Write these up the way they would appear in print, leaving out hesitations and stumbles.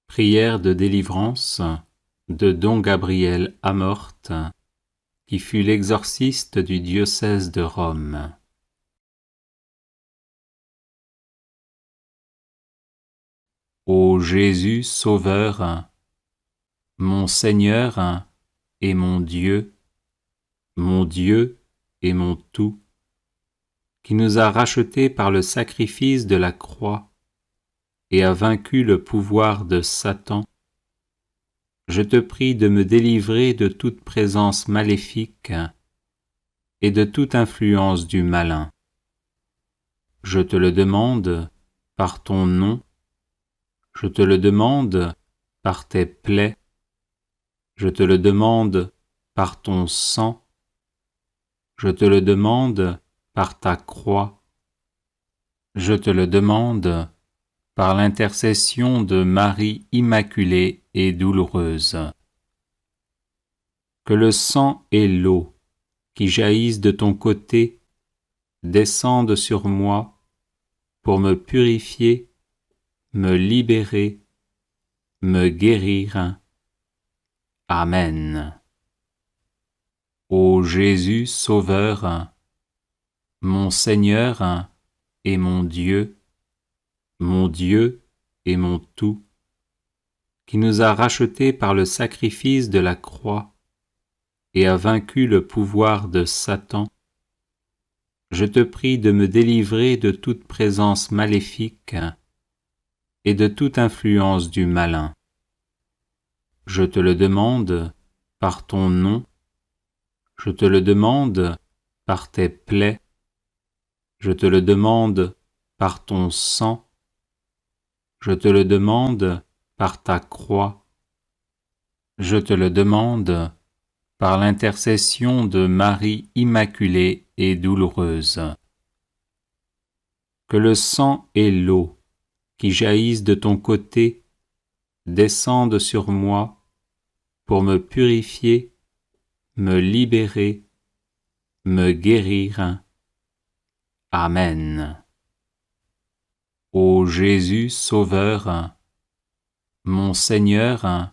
Prière de délivrance de Don Gabriel Amorth, qui fut l'exorciste du diocèse de Rome. Ô Jésus Sauveur, mon Seigneur et mon Dieu et mon tout, qui nous a rachetés par le sacrifice de la croix et a vaincu le pouvoir de Satan, je te prie de me délivrer de toute présence maléfique et de toute influence du malin. Je te le demande par ton nom, je te le demande par tes plaies, je te le demande par ton sang, je te le demande par ta croix, je te le demande par l'intercession de Marie immaculée et douloureuse. Que le sang et l'eau qui jaillissent de ton côté descendent sur moi pour me purifier, me libérer, me guérir. Amen. Ô Jésus Sauveur, mon Seigneur et mon Dieu et mon tout, qui nous a rachetés par le sacrifice de la croix et a vaincu le pouvoir de Satan, je te prie de me délivrer de toute présence maléfique et de toute influence du malin. Je te le demande par ton nom, je te le demande par tes plaies, je te le demande par ton sang, je te le demande par ta croix, je te le demande par l'intercession de Marie immaculée et douloureuse. Que le sang et l'eau qui jaillissent de ton côté descendent sur moi pour me purifier, me libérer, me guérir. Amen. Ô Jésus Sauveur, mon Seigneur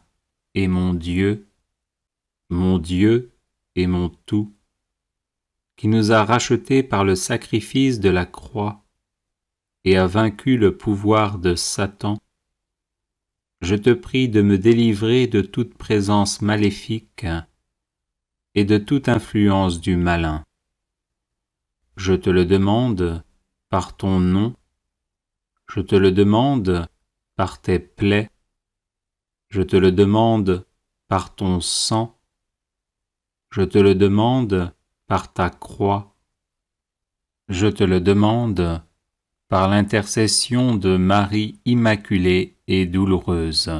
et mon Dieu et mon tout, qui nous a rachetés par le sacrifice de la croix et a vaincu le pouvoir de Satan, je te prie de me délivrer de toute présence maléfique et de toute influence du malin. Je te le demande par ton nom, je te le demande par tes plaies, je te le demande par ton sang, je te le demande par ta croix, je te le demande par l'intercession de Marie immaculée et douloureuse.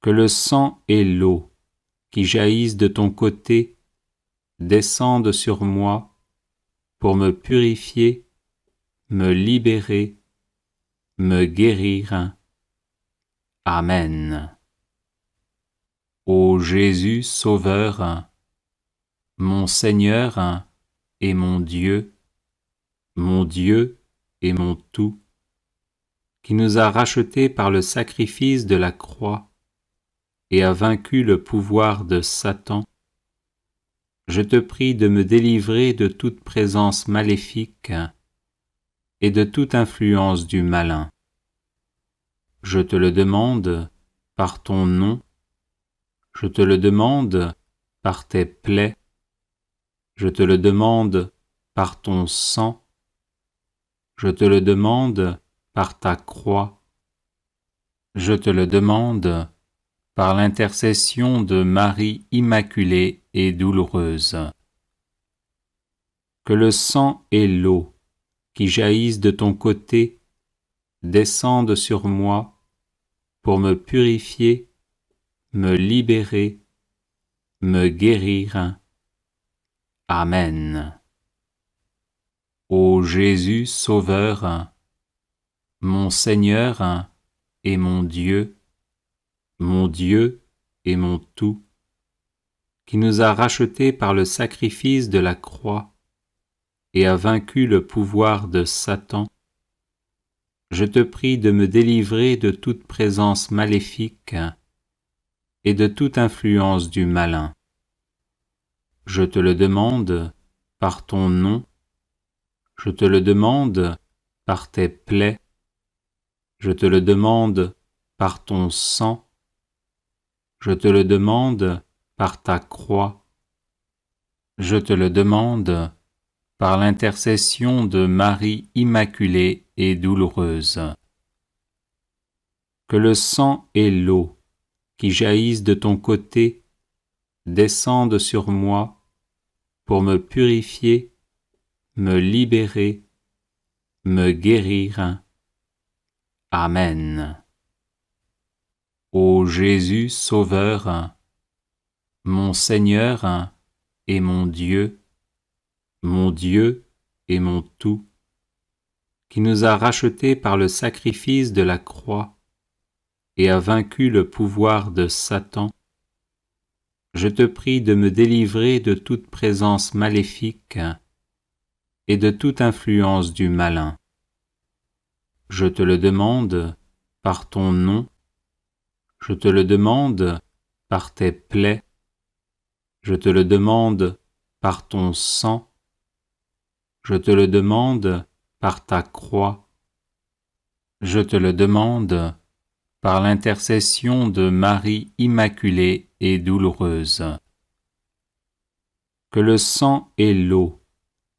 Que le sang et l'eau qui jaillissent de ton côté descendent sur moi pour me purifier, me libérer, me guérir. Amen. Ô Jésus Sauveur, mon Seigneur et mon Dieu et mon tout, qui nous a rachetés par le sacrifice de la croix et a vaincu le pouvoir de Satan, je te prie de me délivrer de toute présence maléfique et de toute influence du malin. Je te le demande par ton nom, je te le demande par tes plaies, je te le demande par ton sang, je te le demande par ta croix, je te le demande par l'intercession de Marie immaculée et douloureuse. Que le sang et l'eau qui jaillissent de ton côté descendent sur moi pour me purifier, me libérer, me guérir. Amen. Ô Jésus Sauveur, mon Seigneur et mon Dieu et mon tout, qui nous a rachetés par le sacrifice de la croix et a vaincu le pouvoir de Satan, je te prie de me délivrer de toute présence maléfique et de toute influence du malin. Je te le demande par ton nom, je te le demande par tes plaies, je te le demande par ton sang, je te le demande par ta croix, je te le demande par l'intercession de Marie immaculée et douloureuse. Que le sang et l'eau qui jaillissent de ton côté descendent sur moi pour me purifier, me libérer, me guérir. Amen. Ô Jésus Sauveur, mon Seigneur et mon Dieu et mon tout, qui nous a rachetés par le sacrifice de la croix et a vaincu le pouvoir de Satan, je te prie de me délivrer de toute présence maléfique et de toute influence du malin. Je te le demande par ton nom, je te le demande par tes plaies, je te le demande par ton sang, je te le demande par ta croix, je te le demande par l'intercession de Marie immaculée et douloureuse. Que le sang et l'eau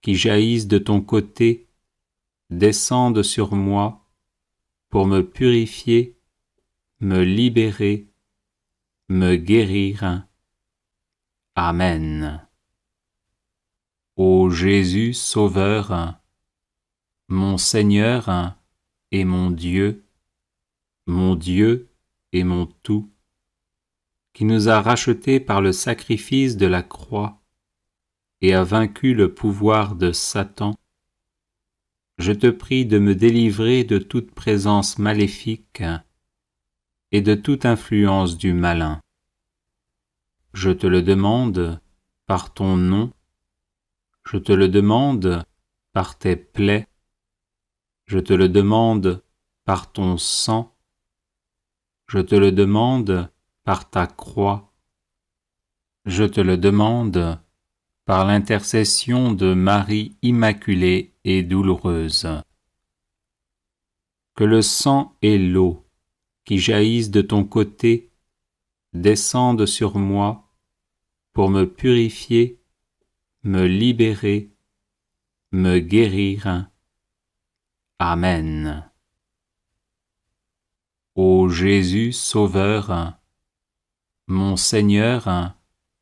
qui jaillissent de ton côté descendent sur moi pour me purifier, me libérer, me guérir. Amen. Ô Jésus Sauveur, mon Seigneur et mon Dieu et mon tout, qui nous a rachetés par le sacrifice de la croix et a vaincu le pouvoir de Satan, je te prie de me délivrer de toute présence maléfique et de toute influence du malin. Je te le demande par ton nom, je te le demande par tes plaies, je te le demande par ton sang, je te le demande par ta croix, je te le demande par l'intercession de Marie immaculée et douloureuse. Que le sang et l'eau qui jaillissent de ton côté descendent sur moi pour me purifier, me libérer, me guérir. Amen. Ô Jésus Sauveur, mon Seigneur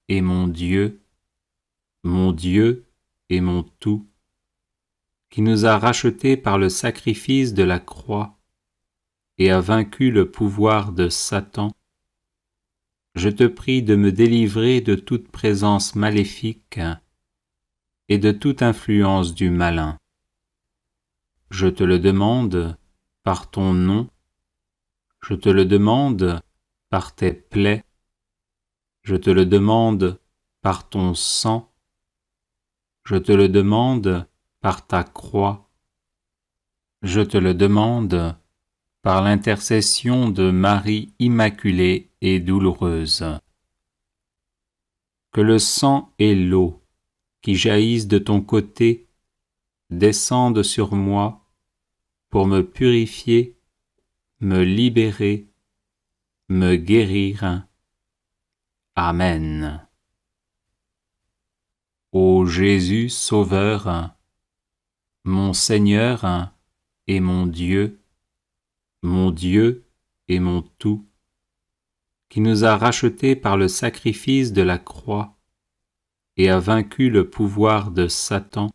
et mon Dieu et mon tout, qui nous a rachetés par le sacrifice de la croix et a vaincu le pouvoir de Satan, je te prie de me délivrer de toute présence maléfique et de toute influence du malin. Je te le demande par ton nom, je te le demande par tes plaies, je te le demande par ton sang, je te le demande par ta croix, je te le demande par l'intercession de Marie immaculée et douloureuse. Que le sang et l'eau qui jaillissent de ton côté descendent sur moi pour me purifier, me libérer, me guérir. Amen. Ô Jésus Sauveur, mon Seigneur et mon Dieu et mon tout, qui nous a rachetés par le sacrifice de la croix et a vaincu le pouvoir de Satan,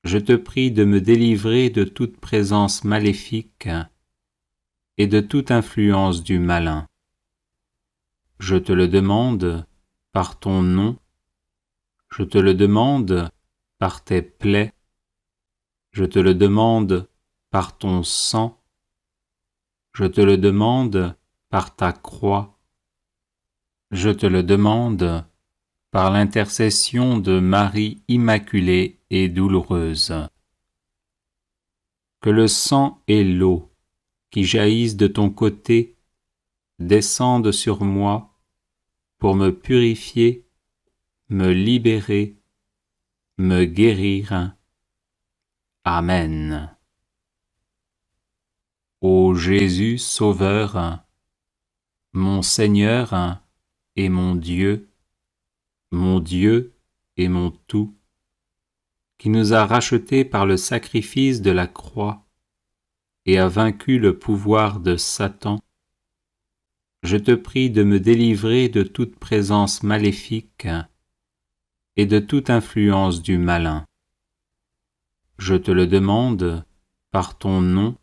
je te prie de me délivrer de toute présence maléfique et de toute influence du malin. Je te le demande par ton nom, je te le demande par tes plaies, je te le demande par ton sang, je te le demande par ta croix, je te le demande par l'intercession de Marie immaculée et douloureuse. Que le sang et l'eau qui jaillissent de ton côté descendent sur moi pour me purifier, me libérer, me guérir. Amen. Ô Jésus Sauveur, mon Seigneur et mon Dieu et mon tout, qui nous a rachetés par le sacrifice de la croix et a vaincu le pouvoir de Satan, je te prie de me délivrer de toute présence maléfique et de toute influence du malin. Je te le demande par ton nom,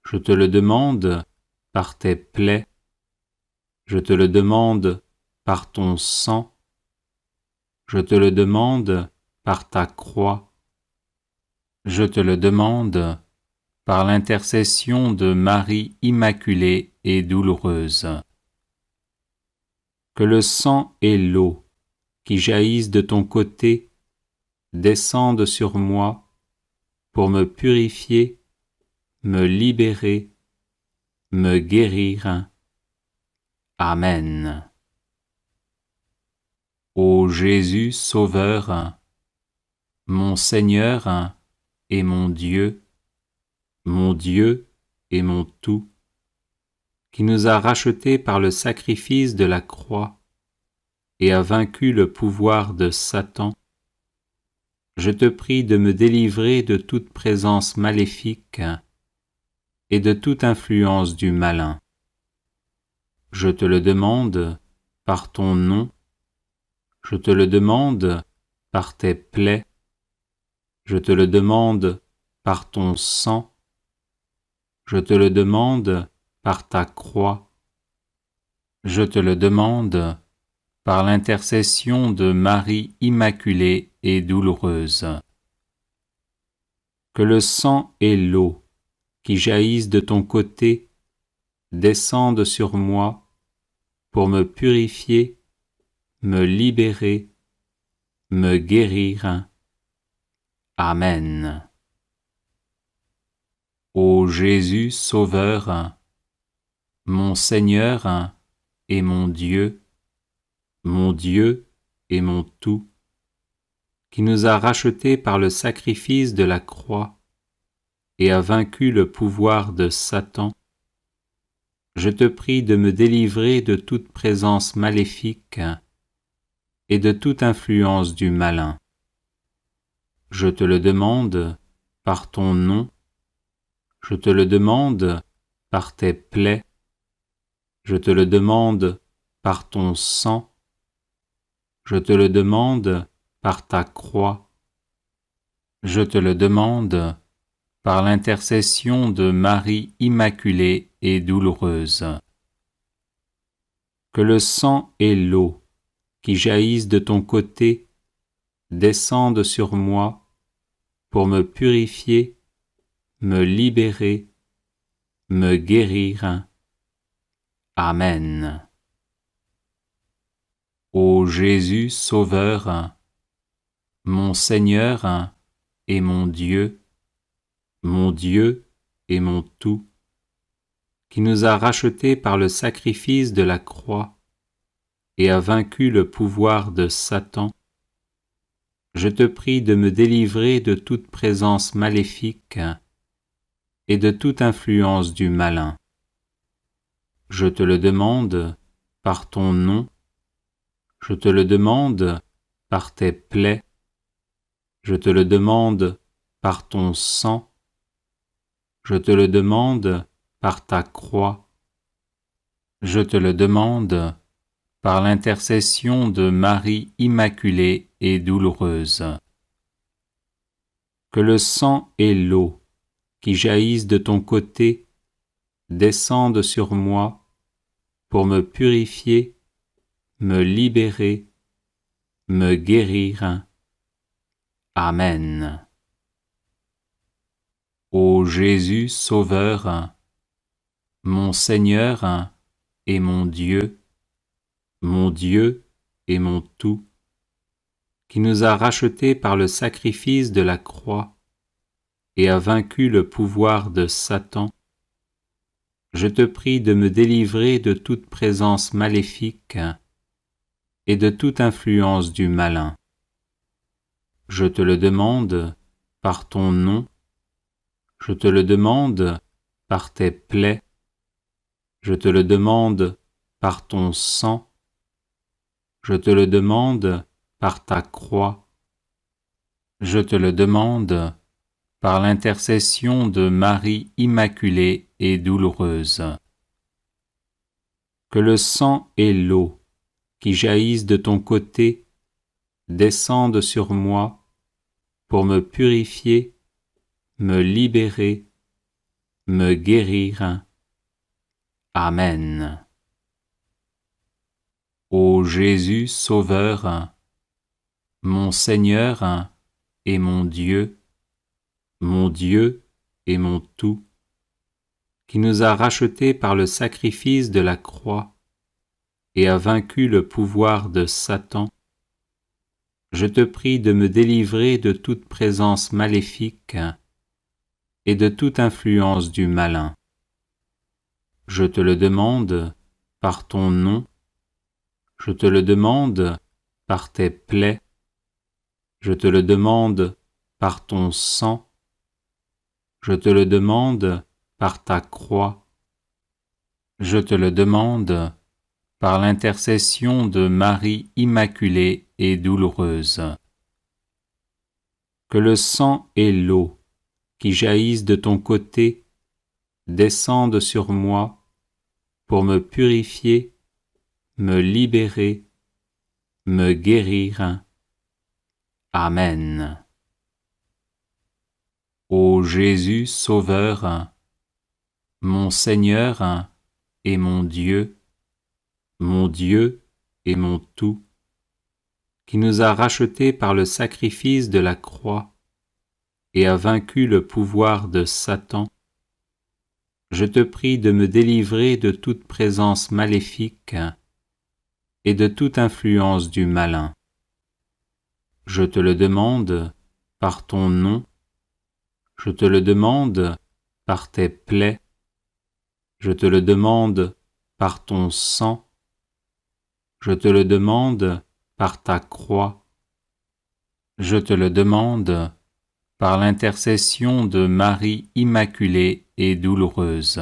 je te le demande par tes plaies, je te le demande par ton sang, je te le demande par ta croix, je te le demande par l'intercession de Marie immaculée et douloureuse. Que le sang et l'eau qui jaillissent de ton côté descendent sur moi pour me purifier, me libérer, me guérir. Amen. Ô Jésus Sauveur, mon Seigneur et mon Dieu et mon tout, qui nous a rachetés par le sacrifice de la croix et a vaincu le pouvoir de Satan, je te prie de me délivrer de toute présence maléfique et de toute influence du malin. Je te le demande par ton nom, je te le demande par tes plaies, je te le demande par ton sang, je te le demande par ta croix, je te le demande par l'intercession de Marie immaculée et douloureuse. Que le sang et l'eau qui jaillissent de ton côté descendent sur moi pour me purifier, me libérer, me guérir. Amen. Ô Jésus Sauveur, mon Seigneur et mon Dieu et mon tout, qui nous a rachetés par le sacrifice de la croix et a vaincu le pouvoir de Satan, je te prie de me délivrer de toute présence maléfique et de toute influence du malin. Je te le demande par ton nom, je te le demande par tes plaies, je te le demande par ton sang, je te le demande par ta croix, je te le demande par l'intercession de Marie immaculée et douloureuse. Que le sang et l'eau qui jaillissent de ton côté descendent sur moi pour me purifier, me libérer, me guérir. Amen. Ô Jésus Sauveur, mon Seigneur et mon Dieu et mon tout, qui nous a rachetés par le sacrifice de la croix et a vaincu le pouvoir de Satan, je te prie de me délivrer de toute présence maléfique et de toute influence du malin. Je te le demande par ton nom, je te le demande par tes plaies, je te le demande par ton sang, je te le demande par ta croix, je te le demande par l'intercession de Marie immaculée et douloureuse. Que le sang et l'eau qui jaillissent de ton côté descendent sur moi pour me purifier, me libérer, me guérir. Amen. Ô Jésus Sauveur, mon Seigneur et mon Dieu et mon tout, qui nous a rachetés par le sacrifice de la croix et a vaincu le pouvoir de Satan, je te prie de me délivrer de toute présence maléfique et de toute influence du malin. Je te le demande par ton nom, je te le demande par tes plaies, je te le demande par ton sang, je te le demande par ta croix, je te le demande par l'intercession de Marie immaculée et douloureuse. Que le sang et l'eau qui jaillissent de ton côté descendent sur moi pour me purifier, me libérer, me guérir. Amen. Ô Jésus Sauveur, mon Seigneur et mon Dieu et mon tout, qui nous a rachetés par le sacrifice de la croix et a vaincu le pouvoir de Satan, je te prie de me délivrer de toute présence maléfique et de toute influence du malin. Je te le demande par ton nom, je te le demande par tes plaies, je te le demande par ton sang, je te le demande par ta croix, je te le demande par l'intercession de Marie immaculée et douloureuse. Que le sang et l'eau qui jaillissent de ton côté descendent sur moi pour me purifier, me libérer, me guérir. Amen. Ô Jésus Sauveur, mon Seigneur et mon Dieu et mon tout, qui nous a rachetés par le sacrifice de la croix et a vaincu le pouvoir de Satan, je te prie de me délivrer de toute présence maléfique et de toute influence du malin. Je te le demande par ton nom, je te le demande par tes plaies, je te le demande par ton sang, je te le demande par ta croix, je te le demande par l'intercession de Marie immaculée et douloureuse.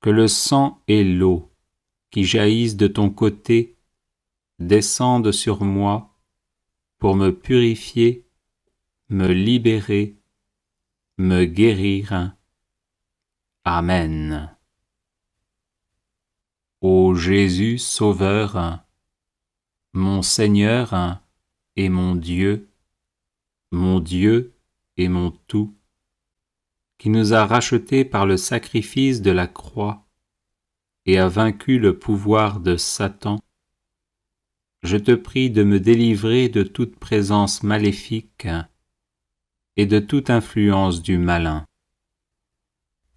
Que le sang et l'eau qui jaillissent de ton côté descendent sur moi pour me purifier, me libérer, me guérir. Amen. Ô Jésus Sauveur, mon Seigneur et mon Dieu et mon tout, qui nous a rachetés par le sacrifice de la croix et a vaincu le pouvoir de Satan, je te prie de me délivrer de toute présence maléfique et de toute influence du malin.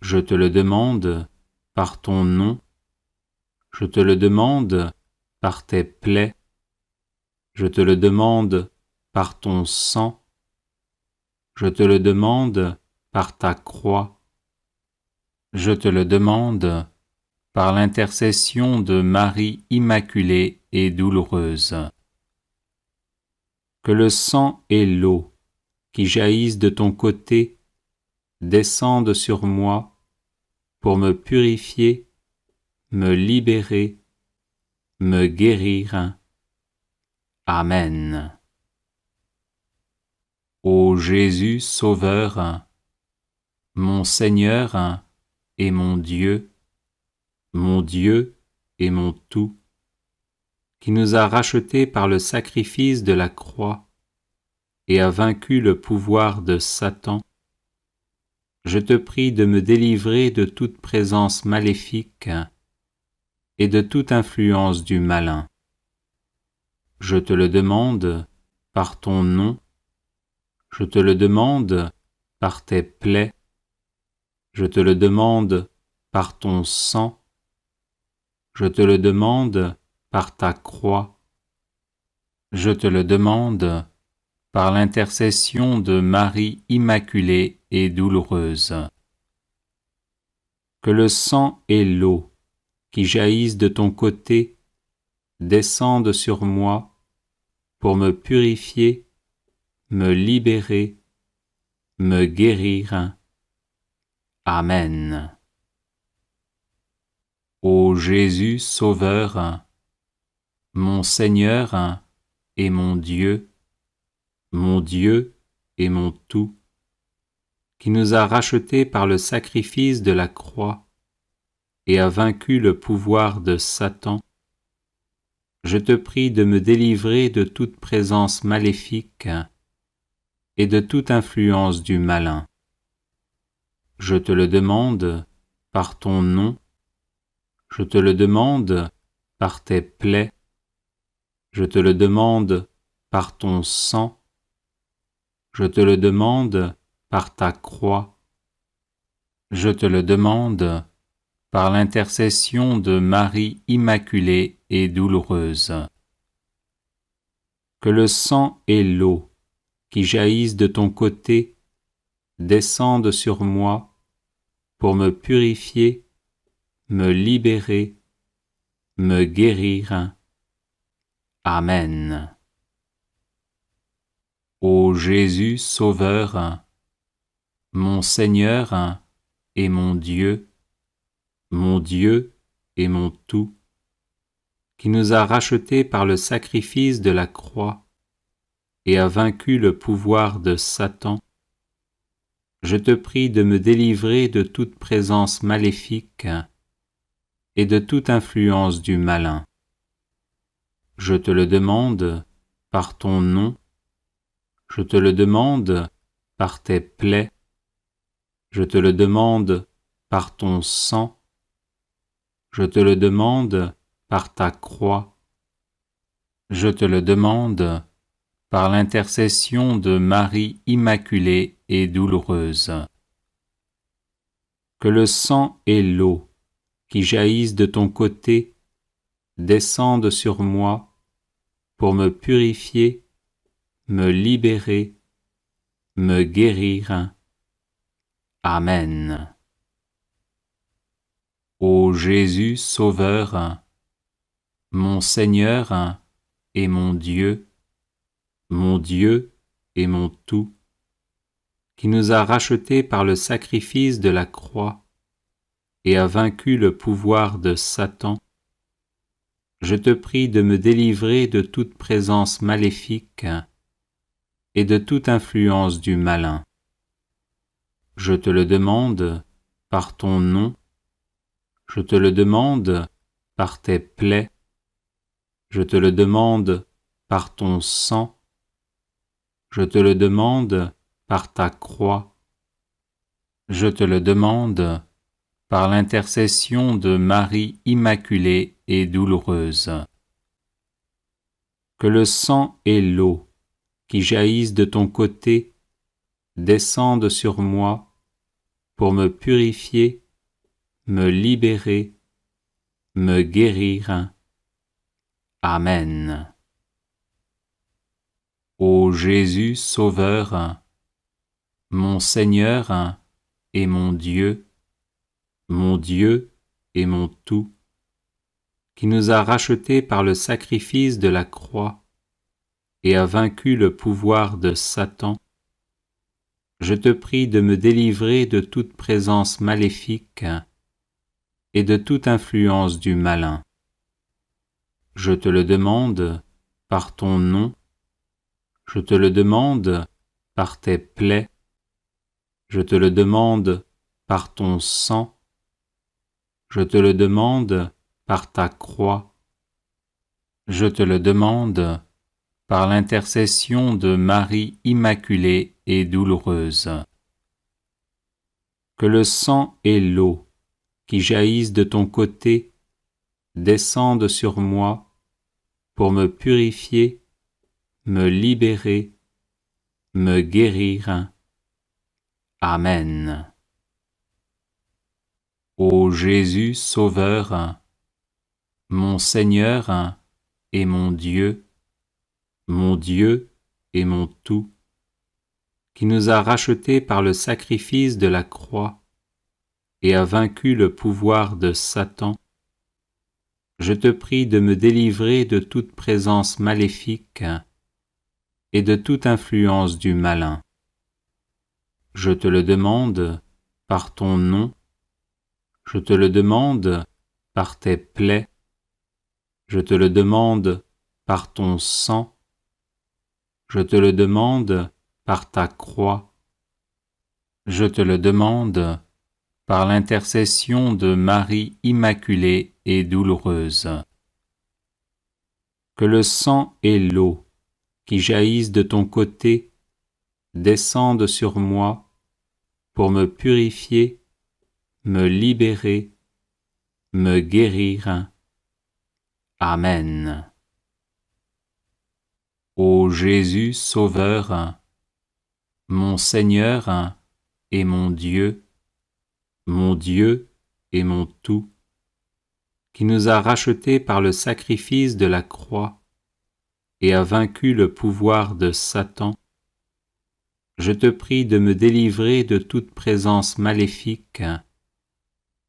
Je te le demande par ton nom, je te le demande par tes plaies, je te le demande par ton sang, je te le demande par ta croix, je te le demande par l'intercession de Marie immaculée et douloureuse. Que le sang et l'eau qui jaillissent de ton côté descendent sur moi pour me purifier, me libérer, me guérir. Amen. Ô Jésus Sauveur, mon Seigneur et mon Dieu et mon tout, qui nous a rachetés par le sacrifice de la croix et a vaincu le pouvoir de Satan, je te prie de me délivrer de toute présence maléfique et de toute influence du malin. Je te le demande par ton nom, je te le demande par tes plaies, je te le demande par ton sang, je te le demande par ta croix, je te le demande par l'intercession de Marie Immaculée et douloureuse. Que le sang et l'eau qui jaillissent de ton côté descendent sur moi pour me purifier, me libérer, me guérir. Amen. Ô Jésus Sauveur, mon Seigneur et mon Dieu et mon tout, qui nous a rachetés par le sacrifice de la croix et a vaincu le pouvoir de Satan, je te prie de me délivrer de toute présence maléfique et de toute influence du malin. Je te le demande par ton nom, je te le demande par tes plaies, je te le demande par ton sang, je te le demande par ta croix, je te le demande par l'intercession de Marie Immaculée et douloureuse. Que le sang et l'eau qui jaillissent de ton côté descendent sur moi pour me purifier, me libérer, me guérir. Amen. Ô Jésus Sauveur, mon Seigneur et mon Dieu et mon tout, qui nous a rachetés par le sacrifice de la croix et a vaincu le pouvoir de Satan, je te prie de me délivrer de toute présence maléfique et de toute influence du malin. Je te le demande par ton nom, je te le demande par tes plaies, je te le demande par ton sang, je te le demande par ta croix, je te le demande par l'intercession de Marie Immaculée et douloureuse. Que le sang et l'eau qui jaillissent de ton côté descendent sur moi pour me purifier, me libérer, me guérir. Amen. Ô Jésus Sauveur, mon Seigneur et mon Dieu et mon tout, qui nous a rachetés par le sacrifice de la croix et a vaincu le pouvoir de Satan, je te prie de me délivrer de toute présence maléfique et de toute influence du malin. Je te le demande par ton nom, je te le demande par tes plaies, je te le demande par ton sang, je te le demande par ta croix, je te le demande par l'intercession de Marie Immaculée et douloureuse. Que le sang et l'eau qui jaillissent de ton côté descendent sur moi pour me purifier, me libérer, me guérir. Amen. Ô Jésus Sauveur, mon Seigneur et mon Dieu et mon tout, qui nous a rachetés par le sacrifice de la croix et a vaincu le pouvoir de Satan, je te prie de me délivrer de toute présence maléfique et de toute influence du malin. Je te le demande par ton nom, je te le demande par tes plaies, je te le demande par ton sang, je te le demande par ta croix, je te le demande par l'intercession de Marie Immaculée et douloureuse. Que le sang et l'eau qui jaillissent de ton côté descendent sur moi pour me purifier, me libérer, me guérir. Amen. Ô Jésus Sauveur, mon Seigneur et mon Dieu et mon tout, qui nous a rachetés par le sacrifice de la croix et a vaincu le pouvoir de Satan, je te prie de me délivrer de toute présence maléfique et de toute influence du malin. Je te le demande par ton nom, je te le demande par tes plaies, je te le demande par ton sang, je te le demande par ta croix, je te le demande par l'intercession de Marie immaculée et douloureuse. Que le sang et l'eau qui jaillissent de ton côté descendent sur moi pour me purifier, me libérer, me guérir. Amen. Ô Jésus Sauveur, mon Seigneur et mon Dieu et mon tout, qui nous a rachetés par le sacrifice de la croix et a vaincu le pouvoir de Satan, je te prie de me délivrer de toute présence maléfique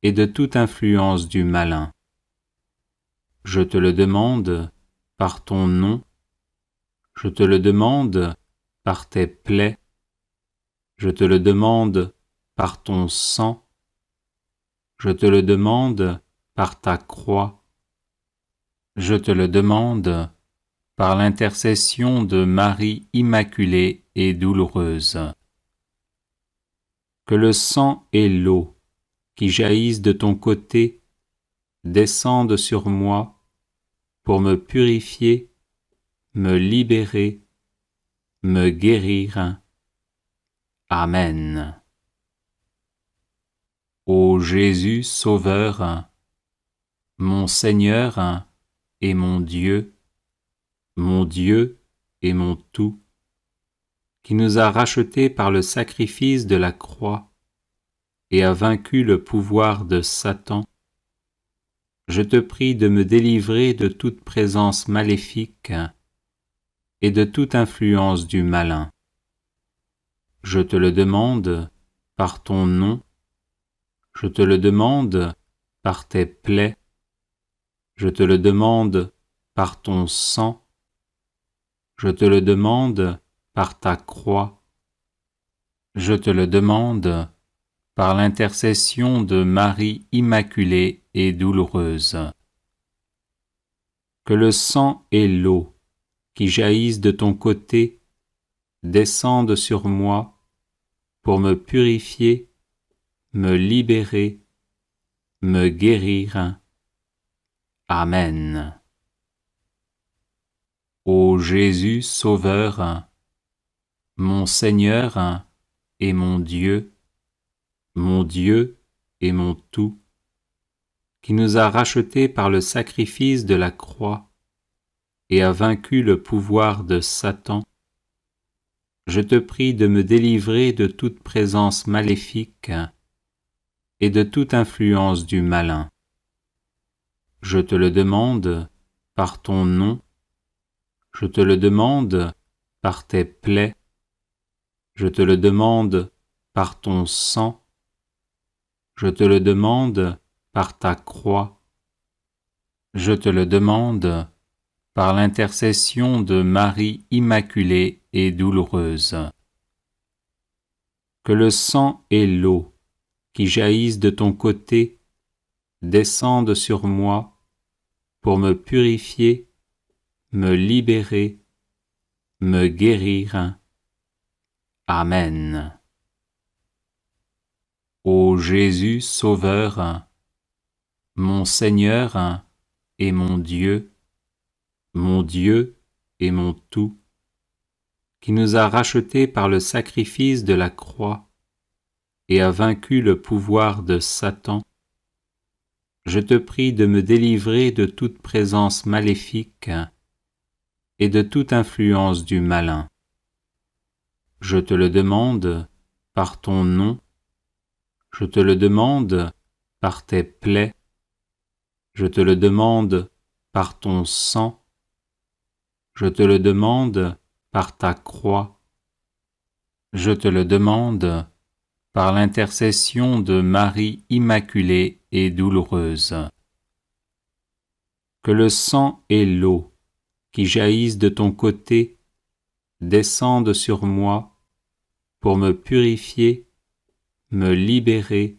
et de toute influence du malin. Je te le demande par ton nom, je te le demande par tes plaies, je te le demande par ton sang, je te le demande par ta croix, je te le demande par l'intercession de Marie immaculée et douloureuse. Que le sang et l'eau qui jaillissent de ton côté descendent sur moi pour me purifier, me libérer, me guérir. Amen. Ô Jésus Sauveur, mon Seigneur et mon Dieu et mon tout, qui nous a rachetés par le sacrifice de la croix et a vaincu le pouvoir de Satan, je te prie de me délivrer de toute présence maléfique et de toute influence du malin. Je te le demande par ton nom, je te le demande par tes plaies, je te le demande par ton sang, je te le demande par ta croix, je te le demande par l'intercession de Marie immaculée et douloureuse. Que le sang et l'eau qui jaillissent de ton côté descendent sur moi pour me purifier, me libérer, me guérir. Amen. Ô Jésus Sauveur, mon Seigneur et mon Dieu et mon tout, qui nous a rachetés par le sacrifice de la croix et a vaincu le pouvoir de Satan, je te prie de me délivrer de toute présence maléfique et de toute influence du malin. Je te le demande par ton nom, je te le demande par tes plaies, je te le demande par ton sang, je te le demande par ta croix, je te le demande par l'intercession de Marie immaculée et douloureuse. Que le sang et l'eau qui jaillissent de ton côté descendent sur moi pour me purifier, me libérer, me guérir. Amen. Ô Jésus Sauveur, mon Seigneur et mon Dieu et mon tout, qui nous a rachetés par le sacrifice de la croix et a vaincu le pouvoir de Satan, je te prie de me délivrer de toute présence maléfique et de toute influence du malin. Je te le demande par ton nom, je te le demande par tes plaies, je te le demande par ton sang, je te le demande par ta croix. Je te le demande par l'intercession de Marie immaculée et douloureuse. Que le sang et l'eau qui jaillissent de ton côté descendent sur moi pour me purifier, me libérer,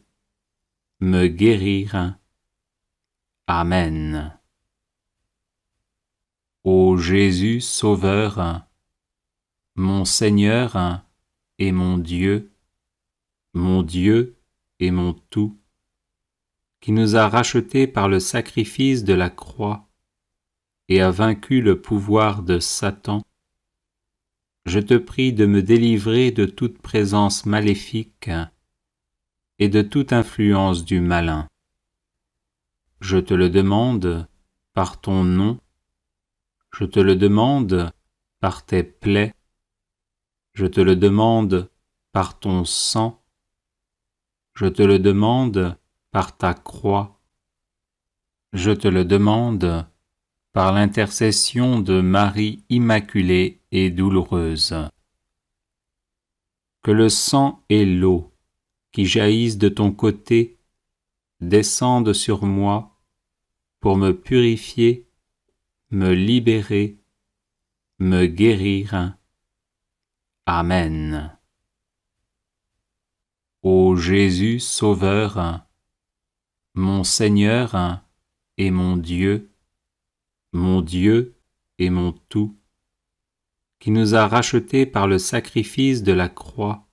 me guérir. Amen. Ô Jésus Sauveur, mon Seigneur et mon Dieu et mon tout, qui nous a rachetés par le sacrifice de la croix et a vaincu le pouvoir de Satan, je te prie de me délivrer de toute présence maléfique et de toute influence du malin. Je te le demande par ton nom, je te le demande par tes plaies, je te le demande par ton sang, je te le demande par ta croix, je te le demande par l'intercession de Marie immaculée et douloureuse. Que le sang et l'eau qui jaillissent de ton côté descendent sur moi pour me purifier, me libérer, me guérir. Amen. Ô Jésus Sauveur, mon Seigneur et mon Dieu et mon tout, qui nous a rachetés par le sacrifice de la croix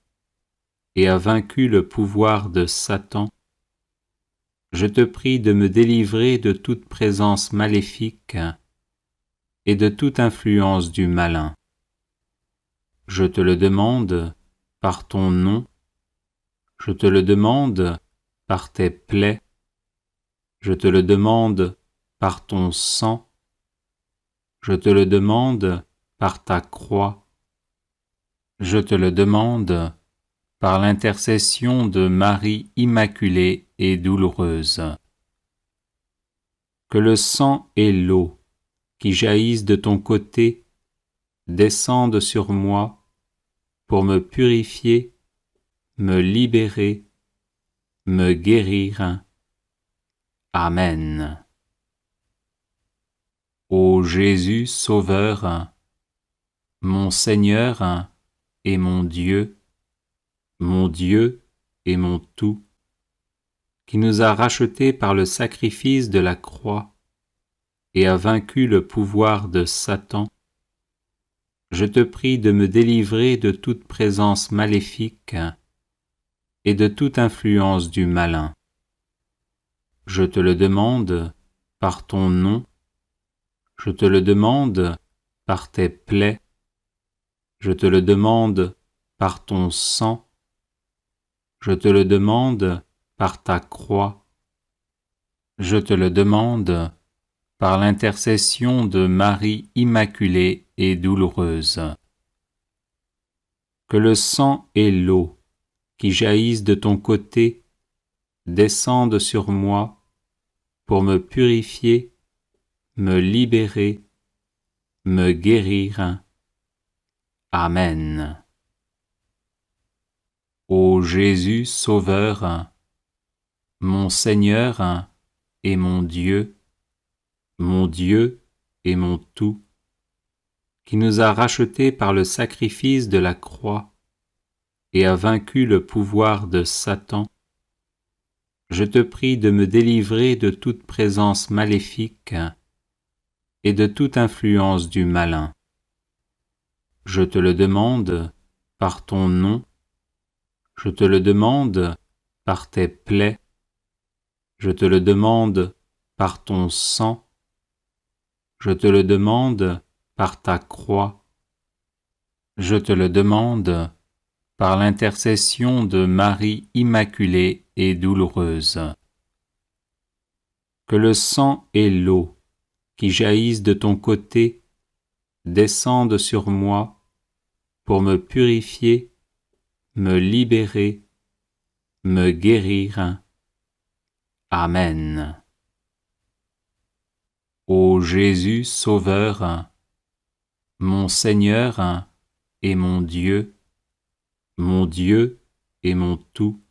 et a vaincu le pouvoir de Satan, je te prie de me délivrer de toute présence maléfique et de toute influence du malin. Je te le demande par ton nom, je te le demande par tes plaies, je te le demande par ton sang, je te le demande par ta croix, je te le demande par l'intercession de Marie immaculée et douloureuse. Que le sang et l'eau qui jaillissent de ton côté descendent sur moi pour me purifier, me libérer, me guérir. Amen. Ô Jésus Sauveur, mon Seigneur et mon Dieu et mon tout, qui nous a rachetés par le sacrifice de la croix et a vaincu le pouvoir de Satan, je te prie de me délivrer de toute présence maléfique et de toute influence du malin. Je te le demande par ton nom, je te le demande par tes plaies, je te le demande par ton sang, je te le demande par ta croix, je te le demande par l'intercession de Marie immaculée et douloureuse. Que le sang et l'eau qui jaillissent de ton côté descendent sur moi pour me purifier, me libérer, me guérir. Amen. Ô Jésus Sauveur, mon Seigneur et mon Dieu et mon tout, qui nous a rachetés par le sacrifice de la croix et a vaincu le pouvoir de Satan, je te prie de me délivrer de toute présence maléfique et de toute influence du malin. Je te le demande par ton nom, je te le demande par tes plaies, je te le demande par ton sang, je te le demande par ta croix, je te le demande par l'intercession de Marie immaculée et douloureuse. Que le sang et l'eau qui jaillissent de ton côté descendent sur moi pour me purifier, me libérer, me guérir. Amen. Ô Jésus Sauveur, mon Seigneur et mon Dieu et mon tout,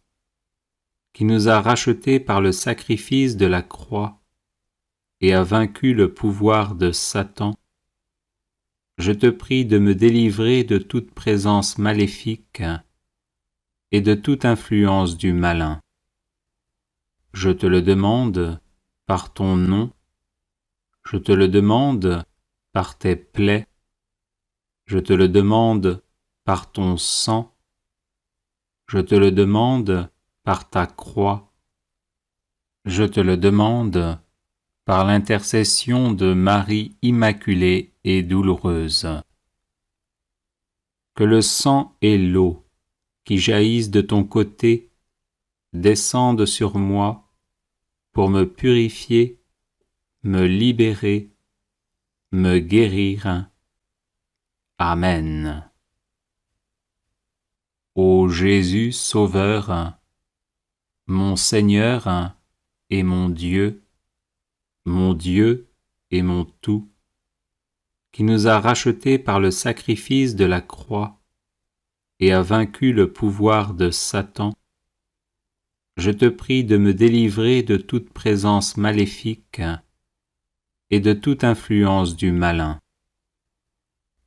qui nous a rachetés par le sacrifice de la croix et a vaincu le pouvoir de Satan, je te prie de me délivrer de toute présence maléfique et de toute influence du malin. Je te le demande par ton nom, je te le demande par tes plaies, je te le demande par ton sang, je te le demande par ta croix, je te le demande par l'intercession de Marie immaculée et douloureuse. Que le sang et l'eau qui jaillissent de ton côté descendent sur moi pour me purifier, me libérer, me guérir. Amen. Ô Jésus Sauveur, mon Seigneur et mon Dieu et mon tout, qui nous a rachetés par le sacrifice de la croix et a vaincu le pouvoir de Satan, je te prie de me délivrer de toute présence maléfique et de toute influence du malin.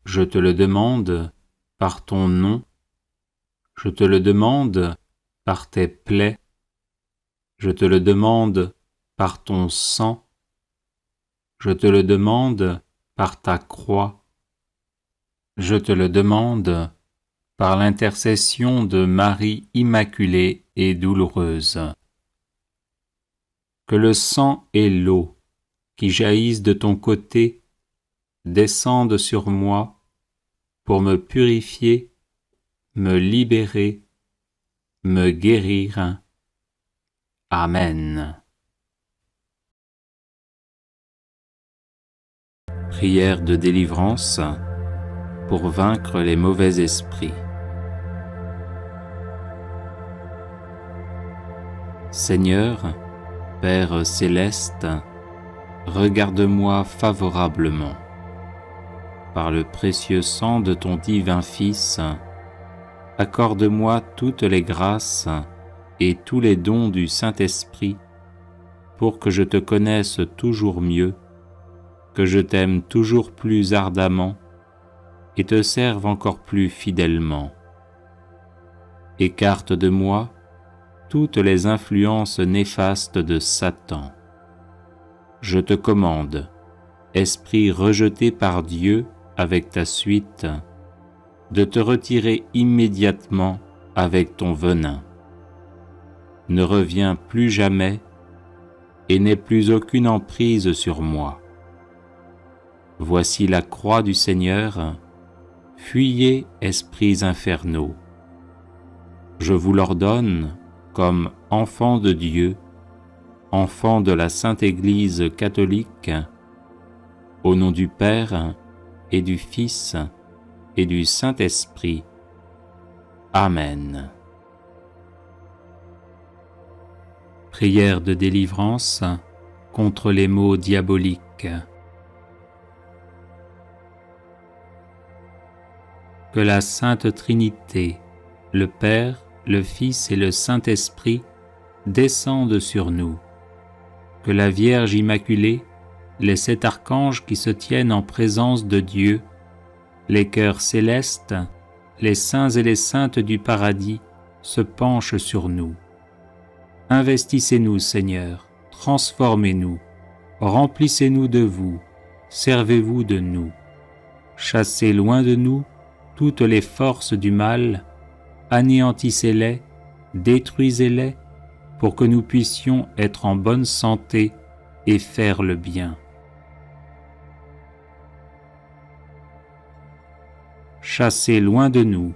Je te le demande par ton nom, je te le demande par tes plaies, je te le demande par ton sang, je te le demande par ta croix, je te le demande par l'intercession de Marie immaculée et douloureuse. Que le sang et l'eau qui jaillissent de ton côté descendent sur moi pour me purifier, me libérer, me guérir. Amen. Prière de délivrance pour vaincre les mauvais esprits. Seigneur, Père céleste, regarde-moi favorablement. Par le précieux sang de ton divin Fils, accorde-moi toutes les grâces et tous les dons du Saint-Esprit pour que je te connaisse toujours mieux, que je t'aime toujours plus ardemment et te serve encore plus fidèlement. Écarte de moi toutes les influences néfastes de Satan. Je te commande, esprit rejeté par Dieu avec ta suite, de te retirer immédiatement avec ton venin. Ne reviens plus jamais et n'aie plus aucune emprise sur moi. Voici la croix du Seigneur, fuyez, esprits infernaux. Je vous l'ordonne comme enfants de Dieu, enfants de la Sainte Église catholique, au nom du Père et du Fils et du Saint-Esprit. Amen. Prière de délivrance contre les maux diaboliques. Que la Sainte Trinité, le Père, le Fils et le Saint-Esprit descendent sur nous. Que la Vierge Immaculée, les 7 archanges qui se tiennent en présence de Dieu, les cœurs célestes, les saints et les saintes du paradis se penchent sur nous. Investissez-nous, Seigneur, transformez-nous, remplissez-nous de vous, servez-vous de nous. Chassez loin de nous toutes les forces du mal, anéantissez-les, détruisez-les, pour que nous puissions être en bonne santé et faire le bien. Chassez loin de nous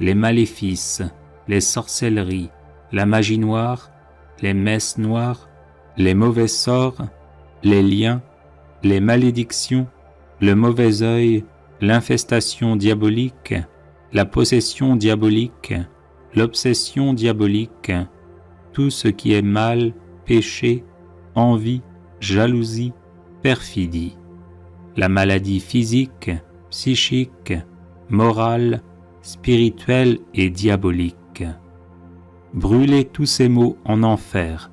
les maléfices, les sorcelleries, la magie noire, les messes noires, les mauvais sorts, les liens, les malédictions, le mauvais œil, l'infestation diabolique, la possession diabolique, l'obsession diabolique, tout ce qui est mal, péché, envie, jalousie, perfidie, la maladie physique, psychique, morale, spirituelle et diabolique. Brûlez tous ces maux en enfer,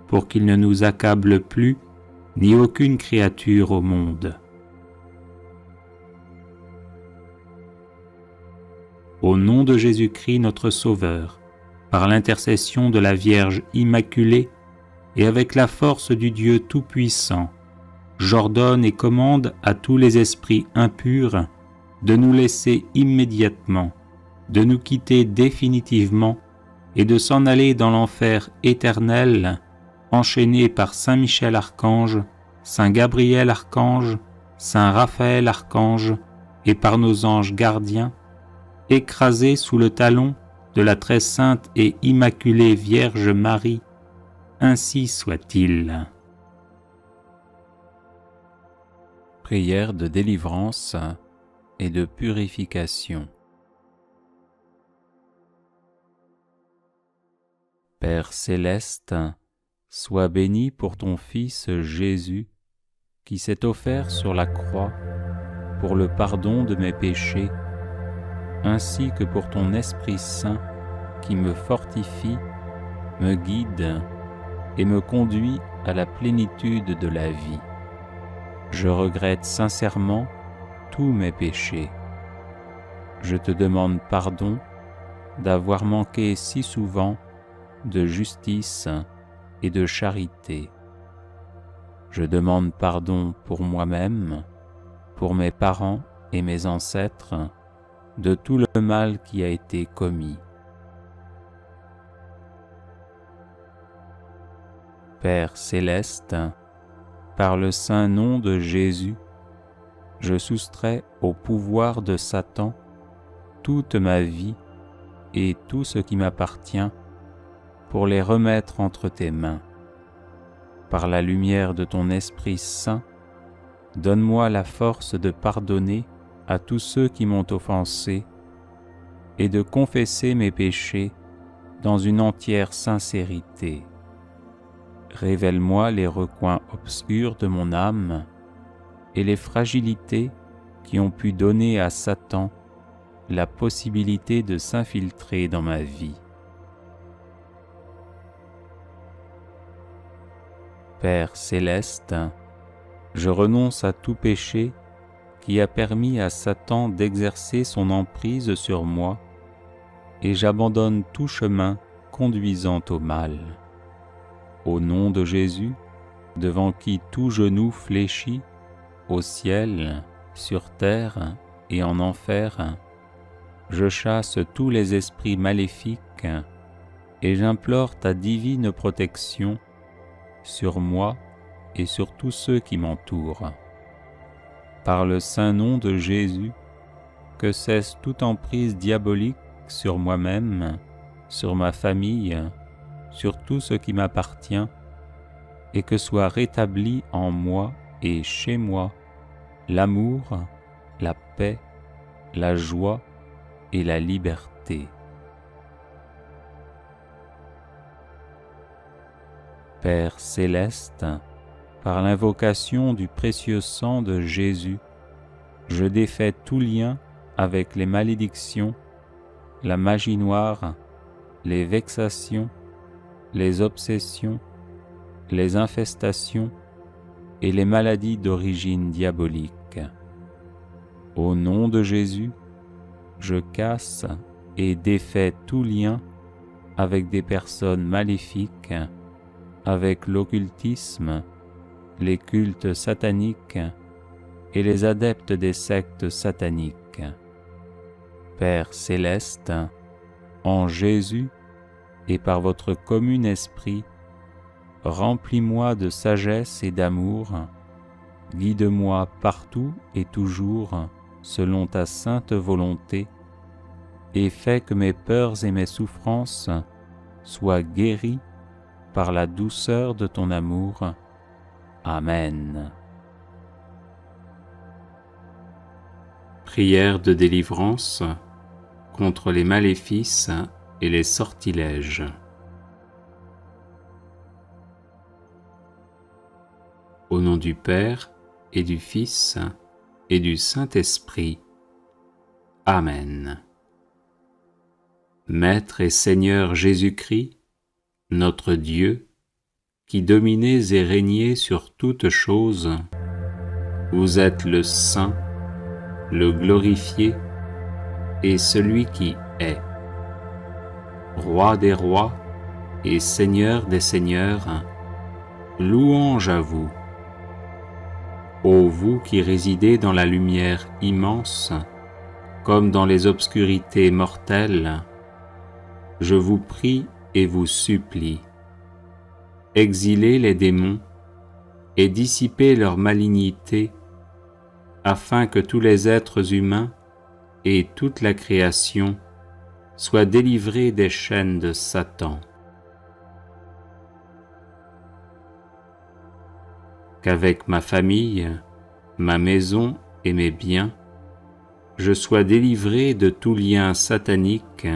pour qu'ils ne nous accablent plus, ni aucune créature au monde. Au nom de Jésus-Christ notre Sauveur, par l'intercession de la Vierge Immaculée et avec la force du Dieu Tout-Puissant, j'ordonne et commande à tous les esprits impurs de nous laisser immédiatement, de nous quitter définitivement et de s'en aller dans l'enfer éternel, enchaînés par Saint Michel Archange, Saint Gabriel Archange, Saint Raphaël Archange et par nos anges gardiens, écrasés sous le talon de la très sainte et immaculée Vierge Marie, ainsi soit-il. Prière de délivrance et de purification. Père céleste, sois béni pour ton Fils Jésus, qui s'est offert sur la croix pour le pardon de mes péchés, ainsi que pour ton Esprit Saint qui me fortifie, me guide et me conduit à la plénitude de la vie. Je regrette sincèrement tous mes péchés. Je te demande pardon d'avoir manqué si souvent de justice et de charité. Je demande pardon pour moi-même, pour mes parents et mes ancêtres, de tout le mal qui a été commis. Père céleste, par le saint nom de Jésus, je soustrais au pouvoir de Satan toute ma vie et tout ce qui m'appartient pour les remettre entre tes mains. Par la lumière de ton Esprit Saint, donne-moi la force de pardonner à tous ceux qui m'ont offensé et de confesser mes péchés dans une entière sincérité. Révèle-moi les recoins obscurs de mon âme et les fragilités qui ont pu donner à Satan la possibilité de s'infiltrer dans ma vie. Père céleste, je renonce à tout péché qui a permis à Satan d'exercer son emprise sur moi et j'abandonne tout chemin conduisant au mal. Au nom de Jésus, devant qui tout genou fléchit, au ciel, sur terre et en enfer, je chasse tous les esprits maléfiques et j'implore ta divine protection sur moi et sur tous ceux qui m'entourent. Par le saint nom de Jésus, que cesse toute emprise diabolique sur moi-même, sur ma famille, sur tout ce qui m'appartient, et que soit rétabli en moi et chez moi l'amour, la paix, la joie et la liberté. Père céleste, par l'invocation du précieux sang de Jésus, je défais tout lien avec les malédictions, la magie noire, les vexations, les obsessions, les infestations et les maladies d'origine diabolique. Au nom de Jésus, je casse et défais tout lien avec des personnes maléfiques, avec l'occultisme, les cultes sataniques et les adeptes des sectes sataniques. Père céleste, en Jésus et par votre commun esprit, remplis-moi de sagesse et d'amour, guide-moi partout et toujours selon ta sainte volonté, et fais que mes peurs et mes souffrances soient guéries par la douceur de ton amour. Amen. Prière de délivrance contre les maléfices et les sortilèges. Au nom du Père et du Fils et du Saint-Esprit. Amen. Maître et Seigneur Jésus-Christ, notre Dieu, qui dominez et régnez sur toutes choses, vous êtes le Saint, le glorifié et celui qui est, Roi des rois et Seigneur des seigneurs, louange à vous. Ô vous qui résidez dans la lumière immense, comme dans les obscurités mortelles, je vous prie et vous supplie, exilez les démons et dissipez leur malignité, afin que tous les êtres humains et toute la création soient délivrés des chaînes de Satan. Qu'avec ma famille, ma maison et mes biens, je sois délivré de tout lien satanique,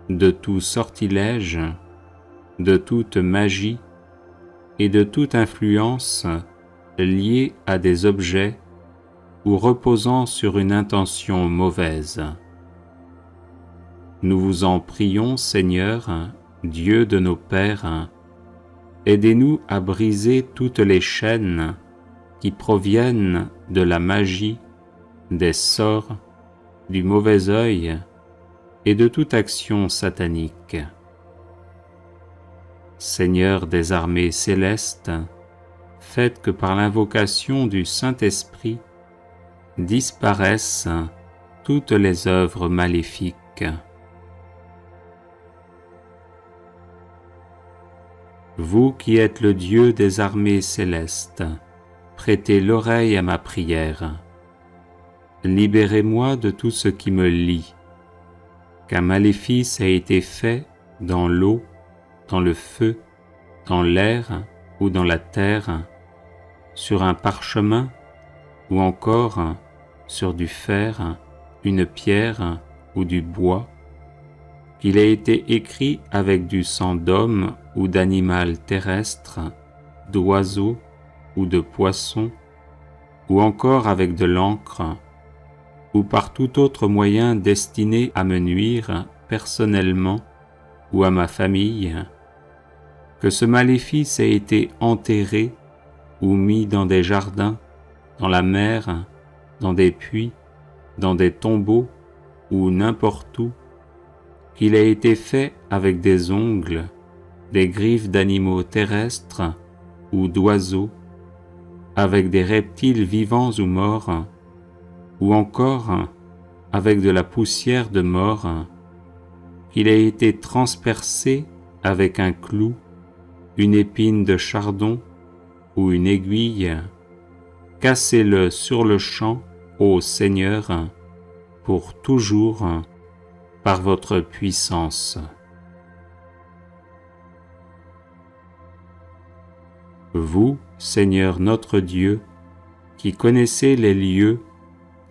de tout sortilège, de toute magie et de toute influence liée à des objets ou reposant sur une intention mauvaise. Nous vous en prions, Seigneur, Dieu de nos pères, aidez-nous à briser toutes les chaînes qui proviennent de la magie, des sorts, du mauvais œil et de toute action satanique. Seigneur des armées célestes, faites que par l'invocation du Saint-Esprit disparaissent toutes les œuvres maléfiques. Vous qui êtes le Dieu des armées célestes, prêtez l'oreille à ma prière. Libérez-moi de tout ce qui me lie, qu'un maléfice a été fait dans l'eau, dans le feu, dans l'air ou dans la terre, sur un parchemin ou encore sur du fer, une pierre ou du bois, qu'il a été écrit avec du sang d'homme ou d'animal terrestre, d'oiseau ou de poisson, ou encore avec de l'encre, ou par tout autre moyen destiné à me nuire personnellement ou à ma famille, que ce maléfice ait été enterré ou mis dans des jardins, dans la mer, dans des puits, dans des tombeaux ou n'importe où, qu'il ait été fait avec des ongles, des griffes d'animaux terrestres ou d'oiseaux, avec des reptiles vivants ou morts, ou encore avec de la poussière de mort, qu'il ait été transpercé avec un clou, une épine de chardon ou une aiguille, cassez-le sur le champ, ô Seigneur, pour toujours, par votre puissance. Vous, Seigneur notre Dieu, qui connaissez les lieux,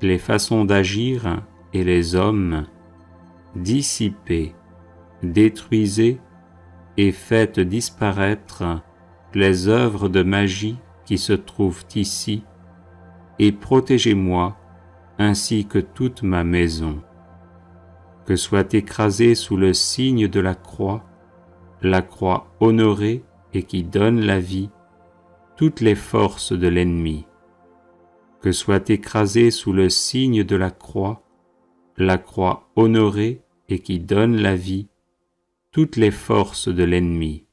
les façons d'agir et les hommes, dissipez, détruisez et faites disparaître les œuvres de magie qui se trouvent ici, et protégez-moi ainsi que toute ma maison. Que soit écrasée sous le signe de la croix honorée et qui donne la vie, toutes les forces de l'ennemi. Que soit écrasée sous le signe de la croix honorée et qui donne la vie, toutes les forces de l'ennemi.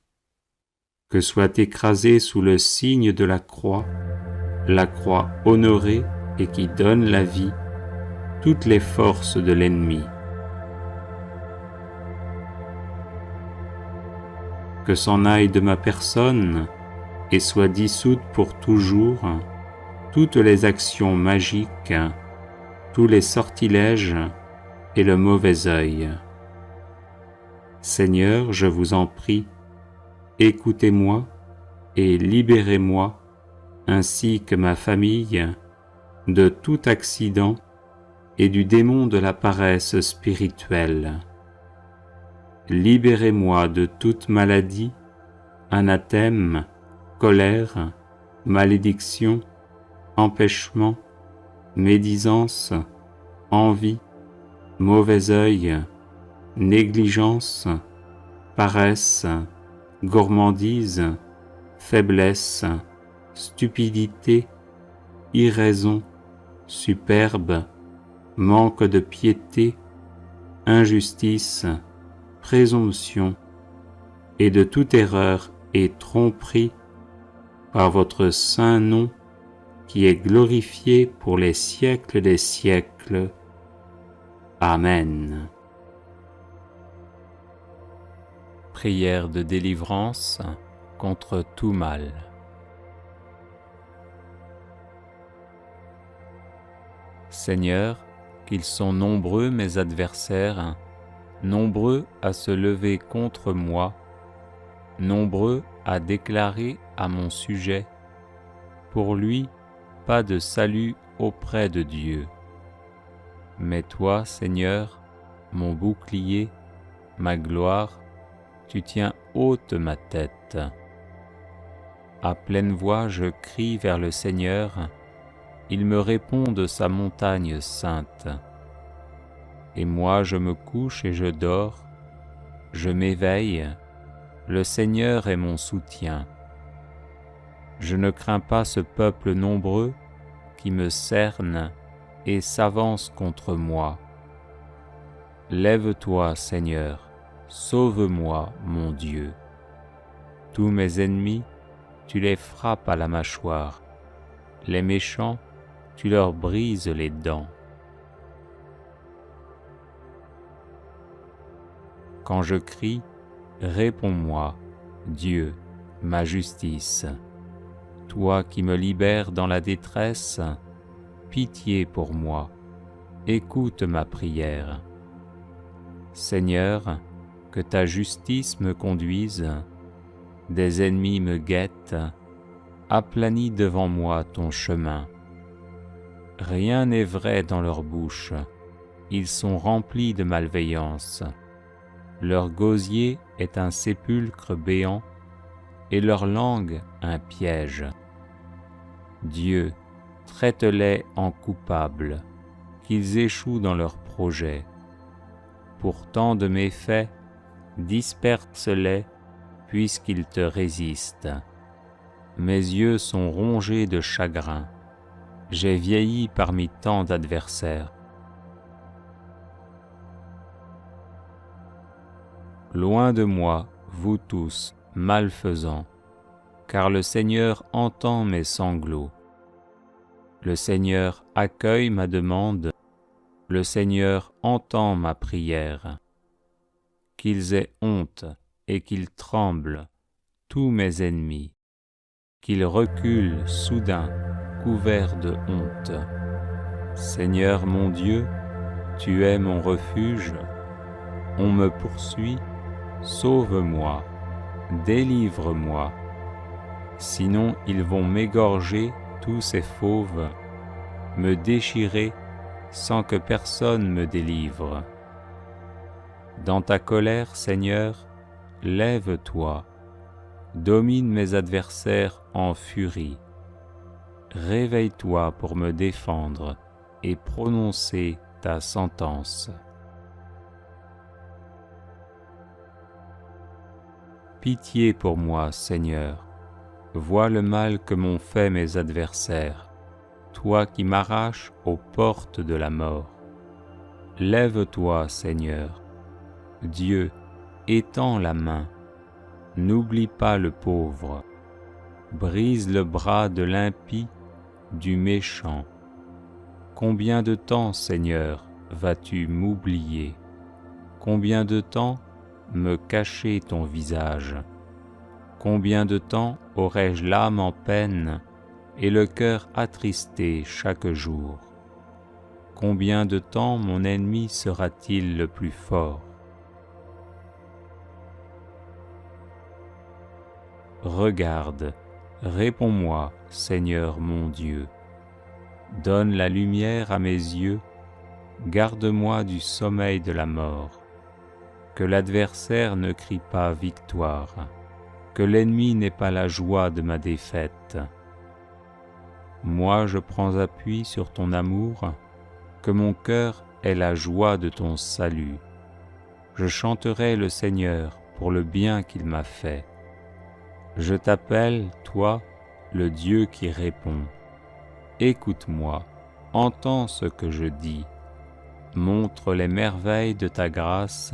Que soit écrasée sous le signe de la croix honorée et qui donne la vie, toutes les forces de l'ennemi. Que s'en aille de ma personne et soit dissoute pour toujours toutes les actions magiques, tous les sortilèges et le mauvais œil. Seigneur, je vous en prie, écoutez-moi et libérez-moi, ainsi que ma famille, de tout accident et du démon de la paresse spirituelle. Libérez-moi de toute maladie, anathème, colère, malédiction, empêchement, médisance, envie, mauvais œil, négligence, paresse, gourmandise, faiblesse, stupidité, irraison, superbe, manque de piété, injustice, présomption, et de toute erreur et tromperie, par votre saint nom, qui est glorifié pour les siècles des siècles. Amen. Prière de délivrance contre tout mal. Seigneur, qu'ils sont nombreux mes adversaires, nombreux à se lever contre moi, nombreux à déclarer à mon sujet, pour lui, pas de salut auprès de Dieu. Mais toi, Seigneur, mon bouclier, ma gloire, tu tiens haute ma tête. À pleine voix, je crie vers le Seigneur, il me répond de sa montagne sainte. Et moi, je me couche et je dors, je m'éveille, le Seigneur est mon soutien. Je ne crains pas ce peuple nombreux qui me cerne et s'avance contre moi. Lève-toi, Seigneur, sauve-moi, mon Dieu. Tous mes ennemis, tu les frappes à la mâchoire. Les méchants, tu leur brises les dents. Quand je crie, réponds-moi, Dieu, ma justice. Toi qui me libères dans la détresse, pitié pour moi, écoute ma prière. Seigneur, que ta justice me conduise, des ennemis me guettent, aplanis devant moi ton chemin. Rien n'est vrai dans leur bouche, ils sont remplis de malveillance. Leur gosier est un sépulcre béant, et leur langue un piège. Dieu, traite-les en coupables, qu'ils échouent dans leurs projets. Pour tant de méfaits, disperse-les, puisqu'ils te résistent. Mes yeux sont rongés de chagrin, j'ai vieilli parmi tant d'adversaires. Loin de moi, vous tous, malfaisants, car le Seigneur entend mes sanglots. Le Seigneur accueille ma demande, le Seigneur entend ma prière. Qu'ils aient honte et qu'ils tremblent, tous mes ennemis, qu'ils reculent soudain, couverts de honte. Seigneur mon Dieu, tu es mon refuge, on me poursuit, sauve-moi, délivre-moi. Sinon ils vont m'égorger tous ces fauves, me déchirer sans que personne me délivre. Dans ta colère, Seigneur, lève-toi, domine mes adversaires en furie. Réveille-toi pour me défendre et prononcer ta sentence. Pitié pour moi, Seigneur, vois le mal que m'ont fait mes adversaires, toi qui m'arraches aux portes de la mort. Lève-toi, Seigneur. Dieu, étends la main, n'oublie pas le pauvre, brise le bras de l'impie, du méchant. Combien de temps, Seigneur, vas-tu m'oublier? Combien de temps me cacher ton visage? Combien de temps aurai-je l'âme en peine et le cœur attristé chaque jour? Combien de temps mon ennemi sera-t-il le plus fort? Regarde, réponds-moi, Seigneur mon Dieu. Donne la lumière à mes yeux, garde-moi du sommeil de la mort. Que l'adversaire ne crie pas victoire, que l'ennemi n'ait pas la joie de ma défaite. Moi je prends appui sur ton amour, que mon cœur est la joie de ton salut. Je chanterai le Seigneur pour le bien qu'il m'a fait. Je t'appelle, toi, le Dieu qui répond. Écoute-moi, entends ce que je dis. Montre les merveilles de ta grâce,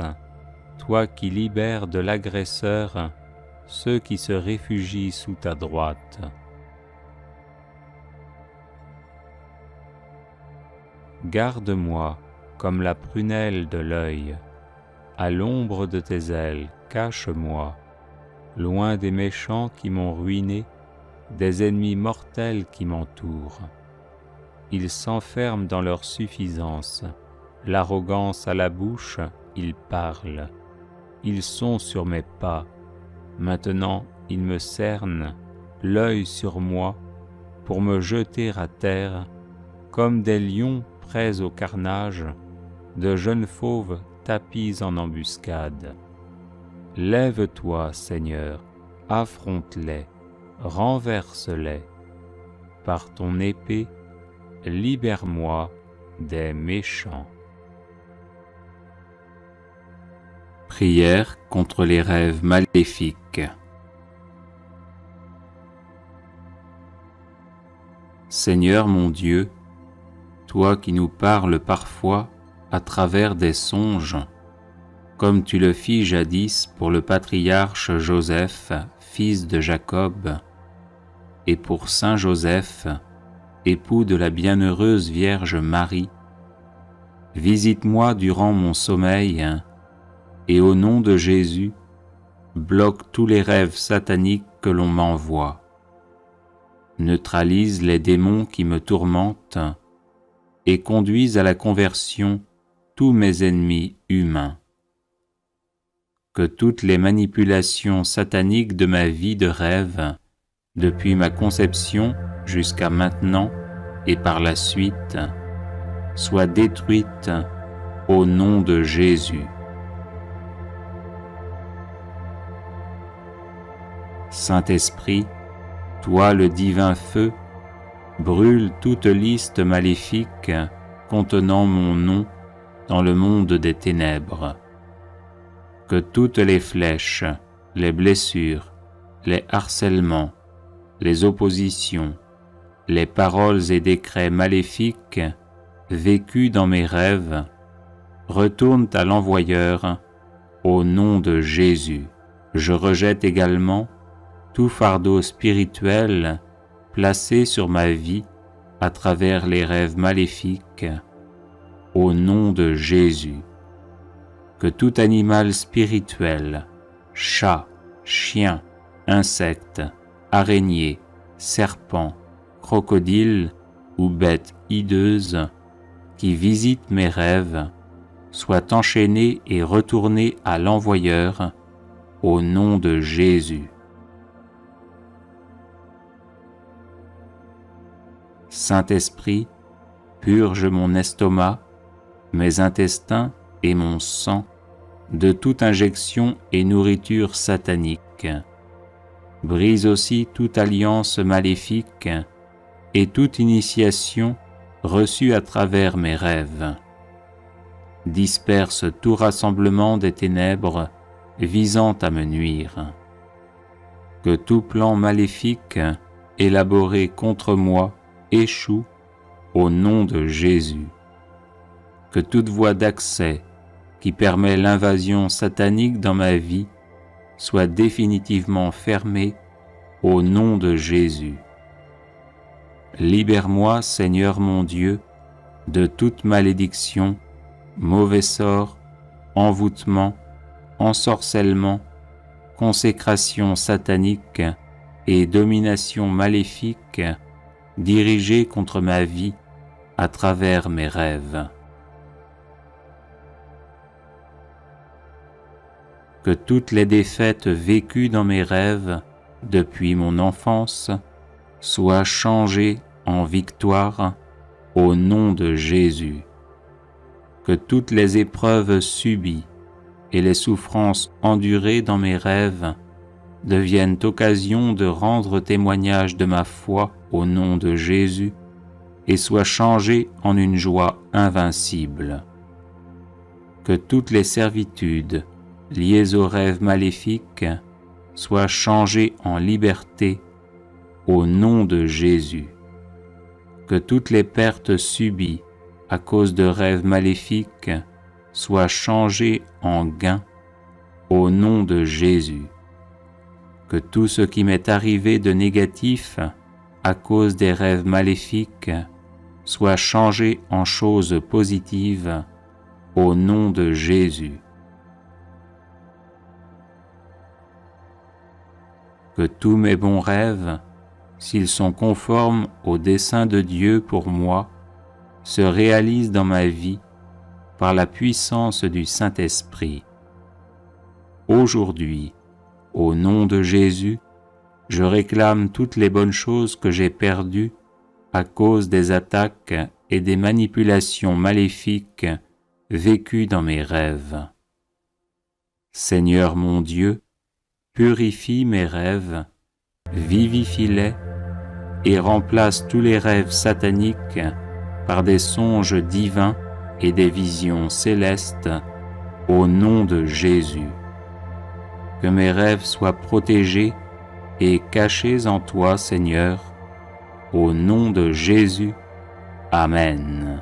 toi qui libères de l'agresseur ceux qui se réfugient sous ta droite. Garde-moi comme la prunelle de l'œil. À l'ombre de tes ailes, cache-moi, loin des méchants qui m'ont ruiné, des ennemis mortels qui m'entourent. Ils s'enferment dans leur suffisance, l'arrogance à la bouche, ils parlent. Ils sont sur mes pas, maintenant ils me cernent, l'œil sur moi, pour me jeter à terre, comme des lions prêts au carnage, de jeunes fauves tapis en embuscade. Lève-toi, Seigneur, affronte-les, renverse-les. Par ton épée, libère-moi des méchants. Prière contre les rêves maléfiques. Seigneur mon Dieu, toi qui nous parles parfois à travers des songes, comme tu le fis jadis pour le patriarche Joseph, fils de Jacob, et pour saint Joseph, époux de la bienheureuse Vierge Marie, visite-moi durant mon sommeil, et au nom de Jésus, bloque tous les rêves sataniques que l'on m'envoie. Neutralise les démons qui me tourmentent et conduise à la conversion tous mes ennemis humains. Que toutes les manipulations sataniques de ma vie de rêve, depuis ma conception jusqu'à maintenant et par la suite, soient détruites au nom de Jésus. Saint-Esprit, toi le divin feu, brûle toute liste maléfique contenant mon nom dans le monde des ténèbres. Que toutes les flèches, les blessures, les harcèlements, les oppositions, les paroles et décrets maléfiques vécus dans mes rêves retournent à l'envoyeur au nom de Jésus. Je rejette également tout fardeau spirituel placé sur ma vie à travers les rêves maléfiques, au nom de Jésus. Que tout animal spirituel, chat, chien, insecte, araignée, serpent, crocodile ou bête hideuse qui visite mes rêves, soit enchaîné et retourné à l'envoyeur, au nom de Jésus. Saint-Esprit, purge mon estomac, mes intestins et mon sang de toute injection et nourriture satanique. Brise aussi toute alliance maléfique et toute initiation reçue à travers mes rêves. Disperse tout rassemblement des ténèbres visant à me nuire. Que tout plan maléfique élaboré contre moi échoue au nom de Jésus. Que toute voie d'accès qui permet l'invasion satanique dans ma vie soit définitivement fermée au nom de Jésus. Libère-moi, Seigneur mon Dieu, de toute malédiction, mauvais sort, envoûtement, ensorcellement, consécration satanique et domination maléfique dirigée contre ma vie à travers mes rêves. Que toutes les défaites vécues dans mes rêves depuis mon enfance soient changées en victoire au nom de Jésus. Que toutes les épreuves subies et les souffrances endurées dans mes rêves deviennent occasion de rendre témoignage de ma foi au nom de Jésus et soient changées en une joie invincible. que toutes les servitudes liées aux rêves maléfiques soient changées en liberté au nom de Jésus. Que toutes les pertes subies à cause de rêves maléfiques soient changées en gains au nom de Jésus. Que tout ce qui m'est arrivé de négatif à cause des rêves maléfiques soit changé en choses positives au nom de Jésus. Que tous mes bons rêves, s'ils sont conformes au dessein de Dieu pour moi, se réalisent dans ma vie par la puissance du Saint-Esprit. Aujourd'hui, au nom de Jésus, je réclame toutes les bonnes choses que j'ai perdues à cause des attaques et des manipulations maléfiques vécues dans mes rêves. Seigneur mon Dieu, purifie mes rêves, vivifie-les et remplace tous les rêves sataniques par des songes divins et des visions célestes au nom de Jésus. Que mes rêves soient protégés et cachés en toi, Seigneur, au nom de Jésus. Amen.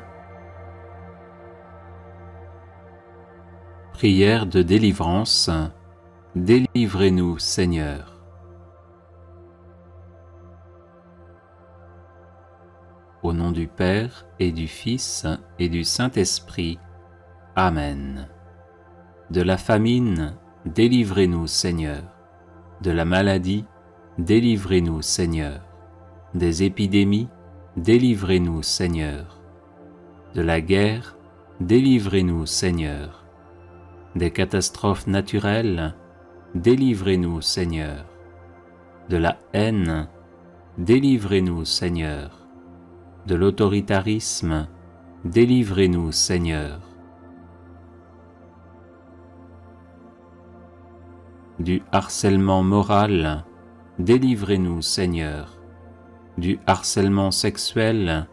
Prière de délivrance. Délivrez-nous, Seigneur. Au nom du Père et du Fils et du Saint-Esprit. Amen. De la famine, délivrez-nous, Seigneur. De la maladie, délivrez-nous, Seigneur. Des épidémies, délivrez-nous, Seigneur. De la guerre, délivrez-nous, Seigneur. Des catastrophes naturelles, délivrez-nous, Seigneur. De la haine, délivrez-nous, Seigneur. De l'autoritarisme, délivrez-nous, Seigneur. Du harcèlement moral, délivrez-nous, Seigneur. Du harcèlement sexuel,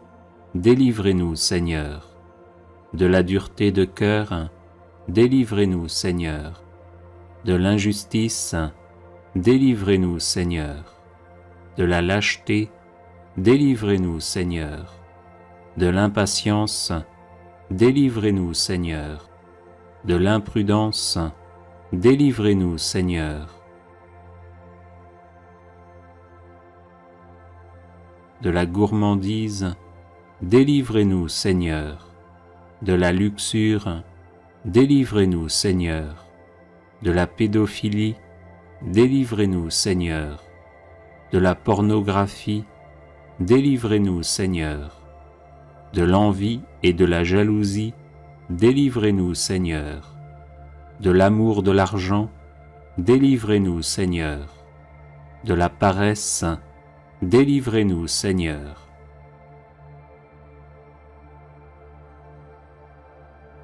délivrez-nous, Seigneur. De la dureté de cœur, délivrez-nous, Seigneur. De l'injustice, délivrez-nous, Seigneur. De la lâcheté, délivrez-nous, Seigneur. De l'impatience, délivrez-nous, Seigneur. De l'imprudence, délivrez-nous, Seigneur. De la gourmandise, délivrez-nous, Seigneur. De la luxure, délivrez-nous, Seigneur. De la pédophilie, délivrez-nous, Seigneur. De la pornographie, délivrez-nous, Seigneur. De l'envie et de la jalousie, délivrez-nous, Seigneur. De l'amour de l'argent, délivrez-nous, Seigneur. De la paresse, délivrez-nous, Seigneur.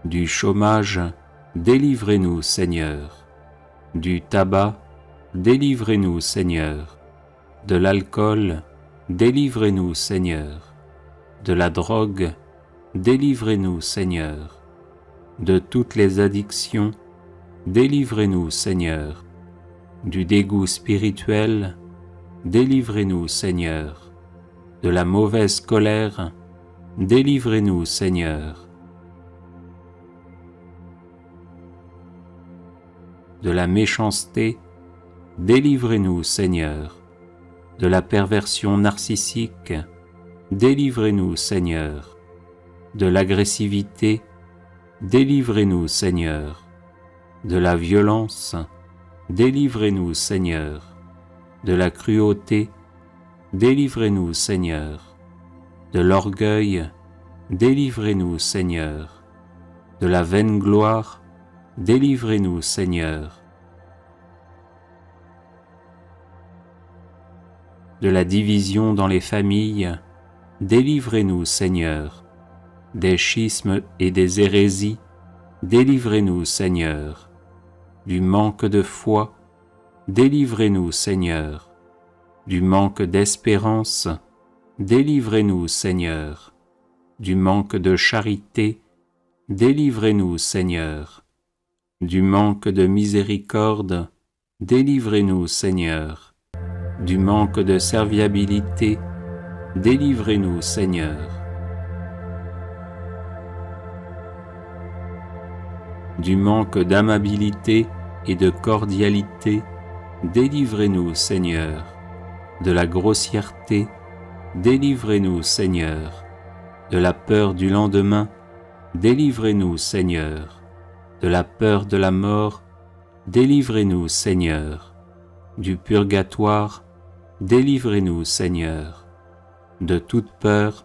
Du chômage, délivrez-nous, Seigneur. Du tabac, délivrez-nous, Seigneur. De l'alcool, délivrez-nous, Seigneur. De la drogue, délivrez-nous, Seigneur. De toutes les addictions, délivrez-nous, Seigneur. Du dégoût spirituel, délivrez-nous, Seigneur. De la mauvaise colère, délivrez-nous, Seigneur. De la méchanceté, délivrez-nous, Seigneur. De la perversion narcissique, délivrez-nous, Seigneur. De l'agressivité, délivrez-nous, Seigneur. De la violence, délivrez-nous, Seigneur. De la cruauté, délivrez-nous, Seigneur. De l'orgueil, délivrez-nous, Seigneur. De la vaine gloire, délivrez-nous, Seigneur. De la division dans les familles, délivrez-nous, Seigneur. Des schismes et des hérésies, délivrez-nous, Seigneur. Du manque de foi, délivrez-nous, Seigneur. Du manque d'espérance, délivrez-nous, Seigneur. Du manque de charité, délivrez-nous, Seigneur. Du manque de miséricorde, délivrez-nous, Seigneur. Du manque de serviabilité, délivrez-nous, Seigneur. Du manque d'amabilité et de cordialité, délivrez-nous, Seigneur. De la grossièreté, délivrez-nous, Seigneur. De la peur du lendemain, délivrez-nous, Seigneur. De la peur de la mort, délivrez-nous, Seigneur. Du purgatoire, délivrez-nous, Seigneur. De toute peur,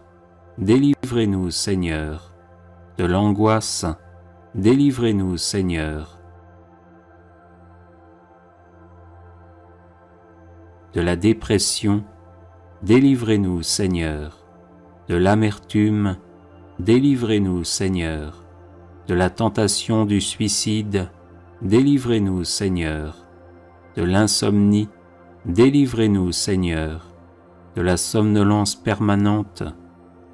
délivrez-nous, Seigneur. De l'angoisse, délivrez-nous, Seigneur. De la dépression, délivrez-nous, Seigneur. De l'amertume, délivrez-nous, Seigneur. De la tentation du suicide, délivrez-nous, Seigneur. De l'insomnie, délivrez-nous, Seigneur. De la somnolence permanente,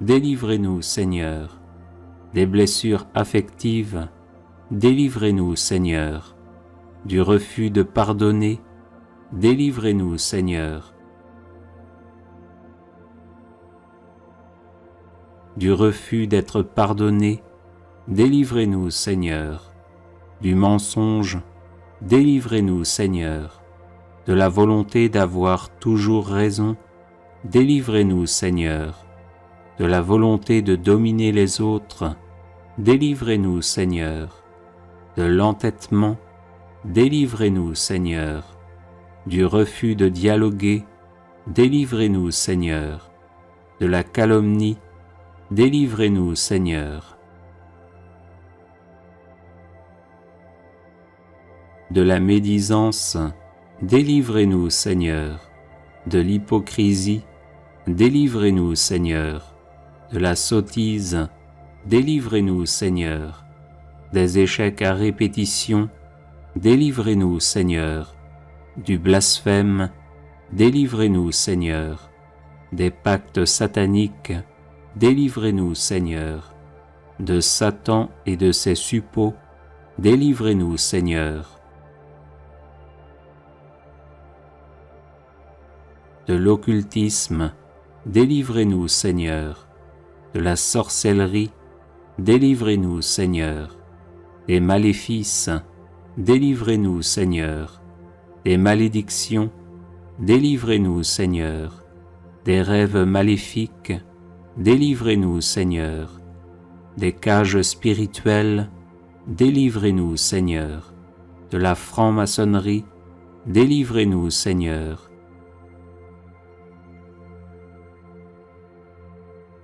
délivrez-nous, Seigneur. Des blessures affectives, délivrez-nous, Seigneur. Du refus de pardonner, délivrez-nous, Seigneur. Du refus d'être pardonné, délivrez-nous, Seigneur. Du mensonge, délivrez-nous, Seigneur. De la volonté d'avoir toujours raison, délivrez-nous, Seigneur. De la volonté de dominer les autres, délivrez-nous, Seigneur. De l'entêtement, délivrez-nous, Seigneur. Du refus de dialoguer, délivrez-nous, Seigneur. De la calomnie, délivrez-nous, Seigneur. De la médisance, délivrez-nous, Seigneur. De l'hypocrisie, délivrez-nous, Seigneur. De la sottise, délivrez-nous, Seigneur. Des échecs à répétition, délivrez-nous, Seigneur. Du blasphème, délivrez-nous, Seigneur. Des pactes sataniques, délivrez-nous, Seigneur. De Satan et de ses suppôts, délivrez-nous, Seigneur. De l'occultisme, délivrez-nous, Seigneur. De la sorcellerie, délivrez-nous, Seigneur. Des maléfices, délivrez-nous, Seigneur. Des malédictions, délivrez-nous, Seigneur. Des rêves maléfiques, délivrez-nous, Seigneur. Des cages spirituelles, délivrez-nous, Seigneur. De la franc-maçonnerie, délivrez-nous, Seigneur.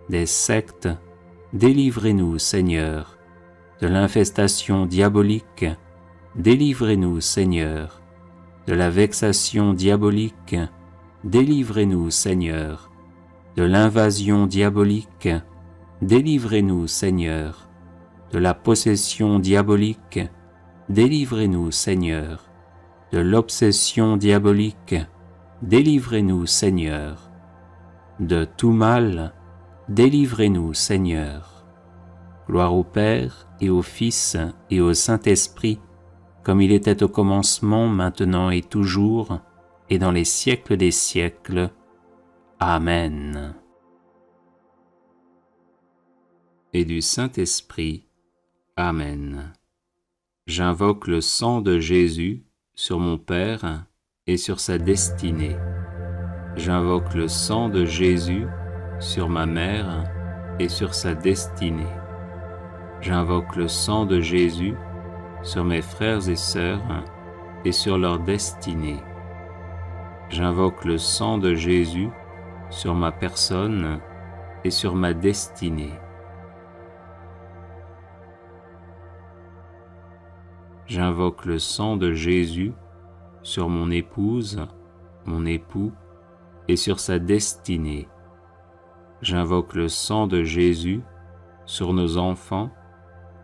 Des sectes, délivrez-nous, Seigneur. De l'infestation diabolique, délivrez-nous, Seigneur. De la vexation diabolique, délivrez-nous, Seigneur. De l'invasion diabolique, délivrez-nous, Seigneur. De la possession diabolique, délivrez-nous, Seigneur. De l'obsession diabolique, délivrez-nous, Seigneur. De tout mal, délivrez-nous, Seigneur. Gloire au Père, et au Fils, et au Saint-Esprit, comme il était au commencement, maintenant et toujours, et dans les siècles des siècles. Amen. Et du Saint-Esprit. Amen. J'invoque le sang de Jésus sur mon Père et sur sa destinée. J'invoque le sang de Jésus sur ma mère et sur sa destinée. J'invoque le sang de Jésus sur mes frères et sœurs et sur leur destinée. J'invoque le sang de Jésus sur ma personne et sur ma destinée. J'invoque le sang de Jésus sur mon épouse, mon époux et sur sa destinée. J'invoque le sang de Jésus sur nos enfants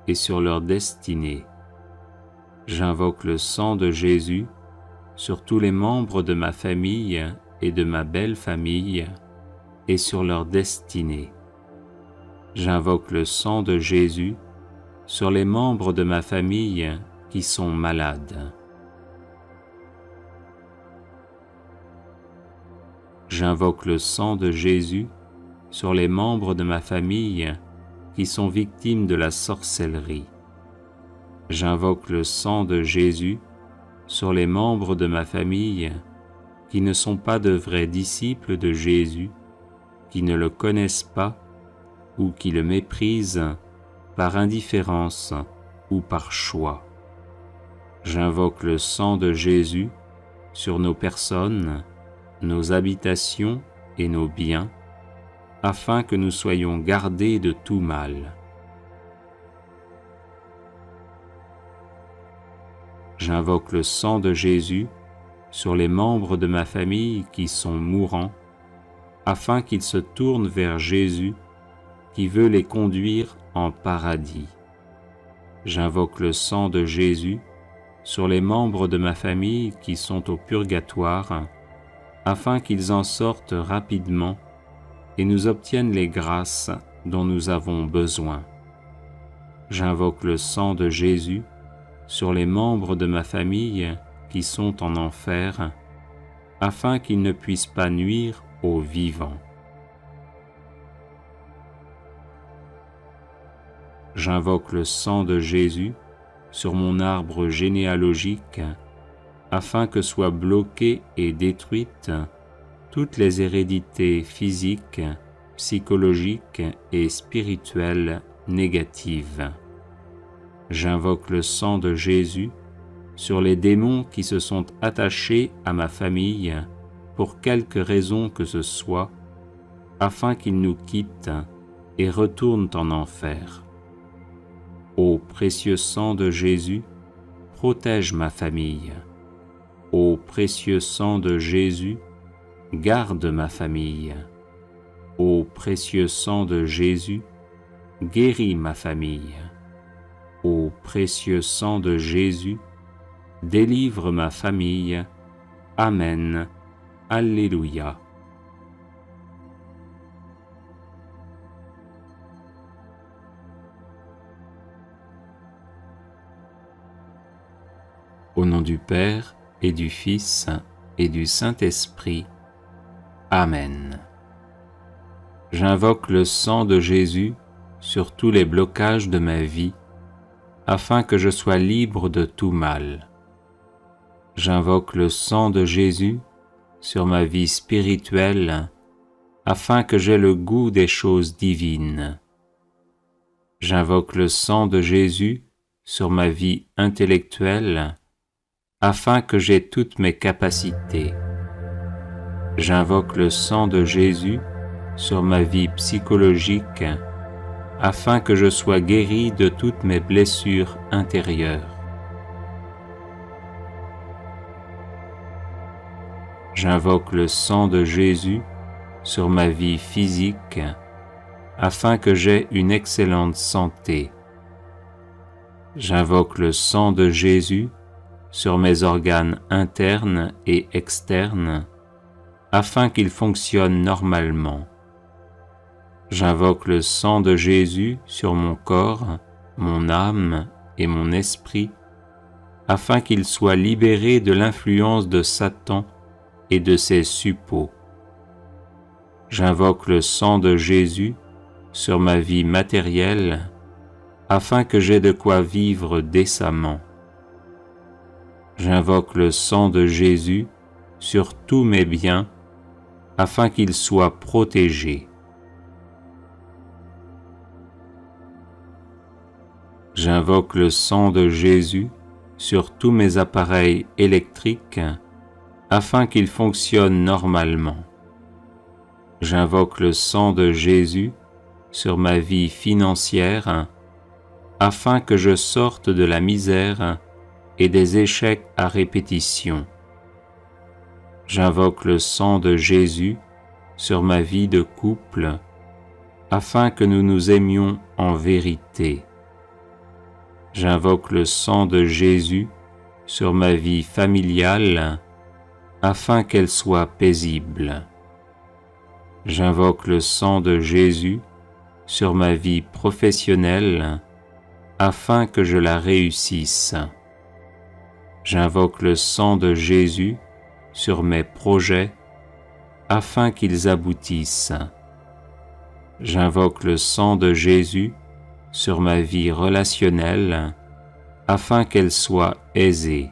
et sur leur destinée. J'invoque le sang de Jésus sur tous les membres de ma famille et de ma belle famille et sur leur destinée. J'invoque le sang de Jésus sur les membres de ma famille qui sont malades. J'invoque le sang de Jésus sur les membres de ma famille qui sont victimes de la sorcellerie. J'invoque le sang de Jésus sur les membres de ma famille qui ne sont pas de vrais disciples de Jésus, qui ne le connaissent pas ou qui le méprisent par indifférence ou par choix. J'invoque le sang de Jésus sur nos personnes, nos habitations et nos biens, afin que nous soyons gardés de tout mal. J'invoque le sang de Jésus sur les membres de ma famille qui sont mourants, afin qu'ils se tournent vers Jésus qui veut les conduire en paradis. J'invoque le sang de Jésus sur les membres de ma famille qui sont au purgatoire, afin qu'ils en sortent rapidement et nous obtiennent les grâces dont nous avons besoin. J'invoque le sang de Jésus sur les membres de ma famille qui sont en enfer, afin qu'ils ne puissent pas nuire aux vivants. J'invoque le sang de Jésus sur mon arbre généalogique, afin que soient bloquées et détruites toutes les hérédités physiques, psychologiques et spirituelles négatives. J'invoque le sang de Jésus sur les démons qui se sont attachés à ma famille pour quelque raison que ce soit, afin qu'ils nous quittent et retournent en enfer. Ô précieux sang de Jésus, protège ma famille. Ô précieux sang de Jésus, garde ma famille. Ô précieux sang de Jésus, guéris ma famille. Ô précieux sang de Jésus, délivre ma famille. Amen. Alléluia. Au nom du Père et du Fils et du Saint-Esprit. Amen. J'invoque le sang de Jésus sur tous les blocages de ma vie, afin que je sois libre de tout mal. J'invoque le sang de Jésus sur ma vie spirituelle, afin que j'aie le goût des choses divines. J'invoque le sang de Jésus sur ma vie intellectuelle, afin que j'aie toutes mes capacités. J'invoque le sang de Jésus sur ma vie psychologique, afin que je sois guéri de toutes mes blessures intérieures. J'invoque le sang de Jésus sur ma vie physique, afin que j'aie une excellente santé. J'invoque le sang de Jésus sur mes organes internes et externes, afin qu'ils fonctionnent normalement. J'invoque le sang de Jésus sur mon corps, mon âme et mon esprit, afin qu'ils soient libérés de l'influence de Satan et de ses suppôts. J'invoque le sang de Jésus sur ma vie matérielle, afin que j'aie de quoi vivre décemment. J'invoque le sang de Jésus sur tous mes biens, afin qu'ils soient protégés. J'invoque le sang de Jésus sur tous mes appareils électriques, afin qu'ils fonctionnent normalement. J'invoque le sang de Jésus sur ma vie financière, afin que je sorte de la misère et des échecs à répétition. J'invoque le sang de Jésus sur ma vie de couple, afin que nous nous aimions en vérité. J'invoque le sang de Jésus sur ma vie familiale, afin qu'elle soit paisible. J'invoque le sang de Jésus sur ma vie professionnelle, afin que je la réussisse. J'invoque le sang de Jésus sur mes projets, afin qu'ils aboutissent. J'invoque le sang de Jésus sur ma vie relationnelle, afin qu'elle soit aisée.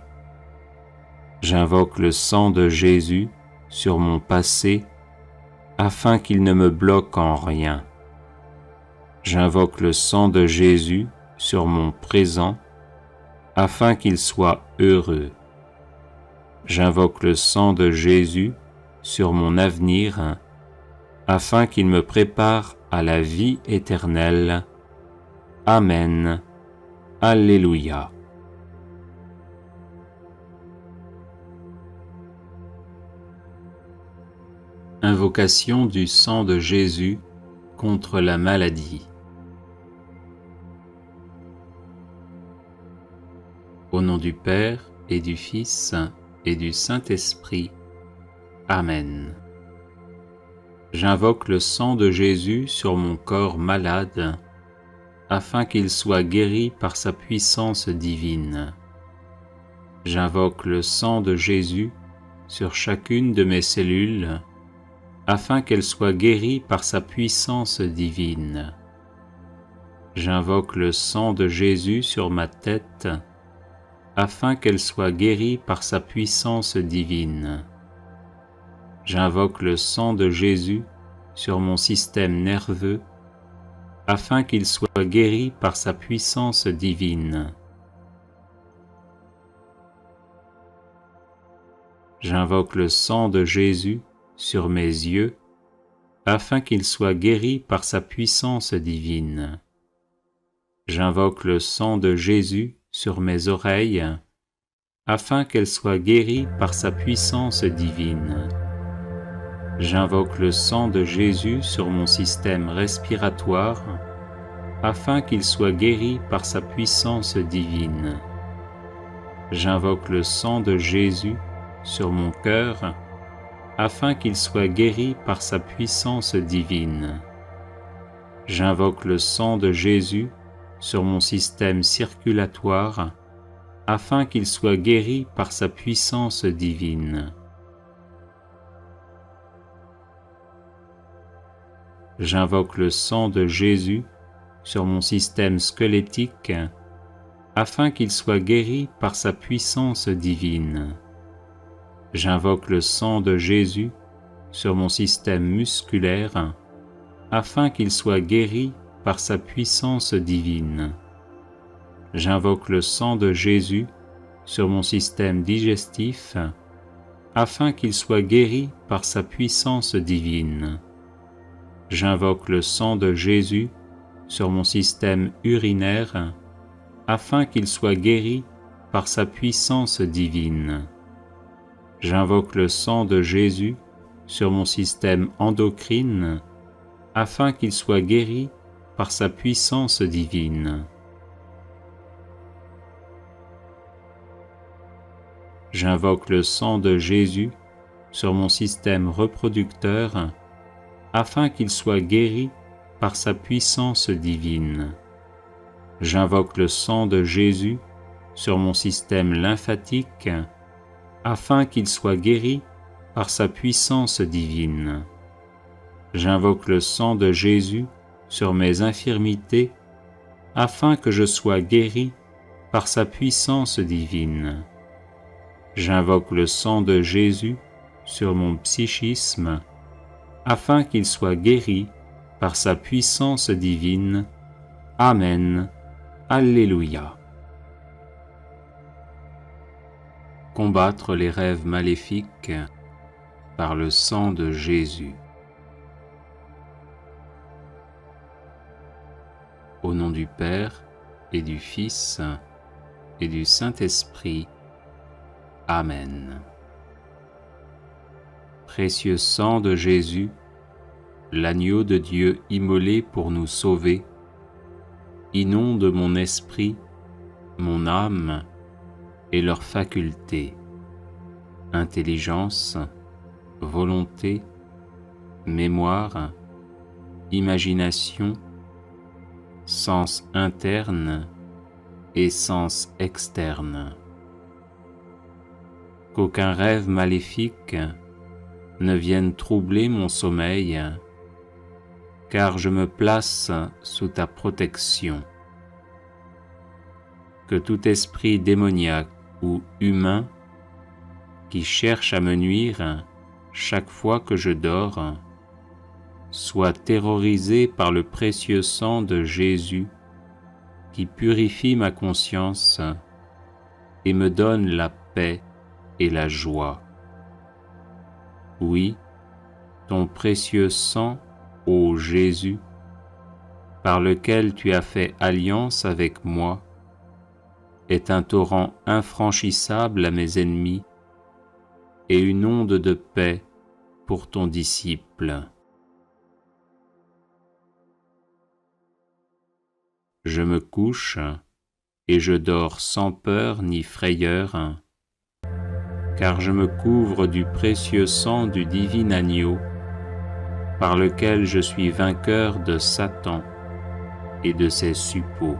J'invoque le sang de Jésus sur mon passé, afin qu'il ne me bloque en rien. J'invoque le sang de Jésus sur mon présent, afin qu'il soit heureux. J'invoque le sang de Jésus sur mon avenir, afin qu'il me prépare à la vie éternelle. Amen. Alléluia. Invocation du sang de Jésus contre la maladie. Au nom du Père et du Fils et du Saint-Esprit. Amen. J'invoque le sang de Jésus sur mon corps malade, afin qu'il soit guéri par sa puissance divine. J'invoque le sang de Jésus sur chacune de mes cellules, afin qu'elles soient guéries par sa puissance divine. J'invoque le sang de Jésus sur ma tête, afin qu'elle soit guérie par sa puissance divine. J'invoque le sang de Jésus sur mon système nerveux, afin qu'il soit guéri par sa puissance divine. J'invoque le sang de Jésus sur mes yeux, afin qu'ils soient guéris par sa puissance divine. J'invoque le sang de Jésus sur mes oreilles, afin qu'elles soient guéries par sa puissance divine. J'invoque le sang de Jésus sur mon système respiratoire, afin qu'il soit guéri par sa puissance divine. J'invoque le sang de Jésus sur mon cœur, afin qu'il soit guéri par sa puissance divine. J'invoque le sang de Jésus sur mon système circulatoire, afin qu'il soit guéri par sa puissance divine. J'invoque le sang de Jésus sur mon système squelettique, afin qu'il soit guéri par sa puissance divine. J'invoque le sang de Jésus sur mon système musculaire, afin qu'il soit guéri par sa puissance divine. J'invoque le sang de Jésus sur mon système digestif, afin qu'il soit guéri par sa puissance divine. J'invoque le sang de Jésus sur mon système urinaire, afin qu'il soit guéri par sa puissance divine. J'invoque le sang de Jésus sur mon système endocrine, afin qu'il soit guéri par sa puissance divine. J'invoque le sang de Jésus sur mon système reproducteur, afin qu'il soit guéri par sa puissance divine. J'invoque le sang de Jésus sur mon système lymphatique, afin qu'il soit guéri par sa puissance divine. J'invoque le sang de Jésus sur mes infirmités, afin que je sois guéri par sa puissance divine. J'invoque le sang de Jésus sur mon psychisme, afin qu'il soit guéri par sa puissance divine. Amen. Alléluia. Combattre les rêves maléfiques par le sang de Jésus. Au nom du Père et du Fils et du Saint-Esprit. Amen. Précieux sang de Jésus, l'agneau de Dieu immolé pour nous sauver, inonde mon esprit, mon âme et leurs facultés, intelligence, volonté, mémoire, imagination, sens interne et sens externe. Qu'aucun rêve maléfique ne vienne troubler mon sommeil, car je me place sous ta protection. Que tout esprit démoniaque ou humain qui cherche à me nuire chaque fois que je dors soit terrorisé par le précieux sang de Jésus qui purifie ma conscience et me donne la paix et la joie. Oui, ton précieux sang, ô Jésus, par lequel tu as fait alliance avec moi, est un torrent infranchissable à mes ennemis et une onde de paix pour ton disciple. Je me couche et je dors sans peur ni frayeur, car je me couvre du précieux sang du divin agneau, par lequel je suis vainqueur de Satan et de ses suppôts.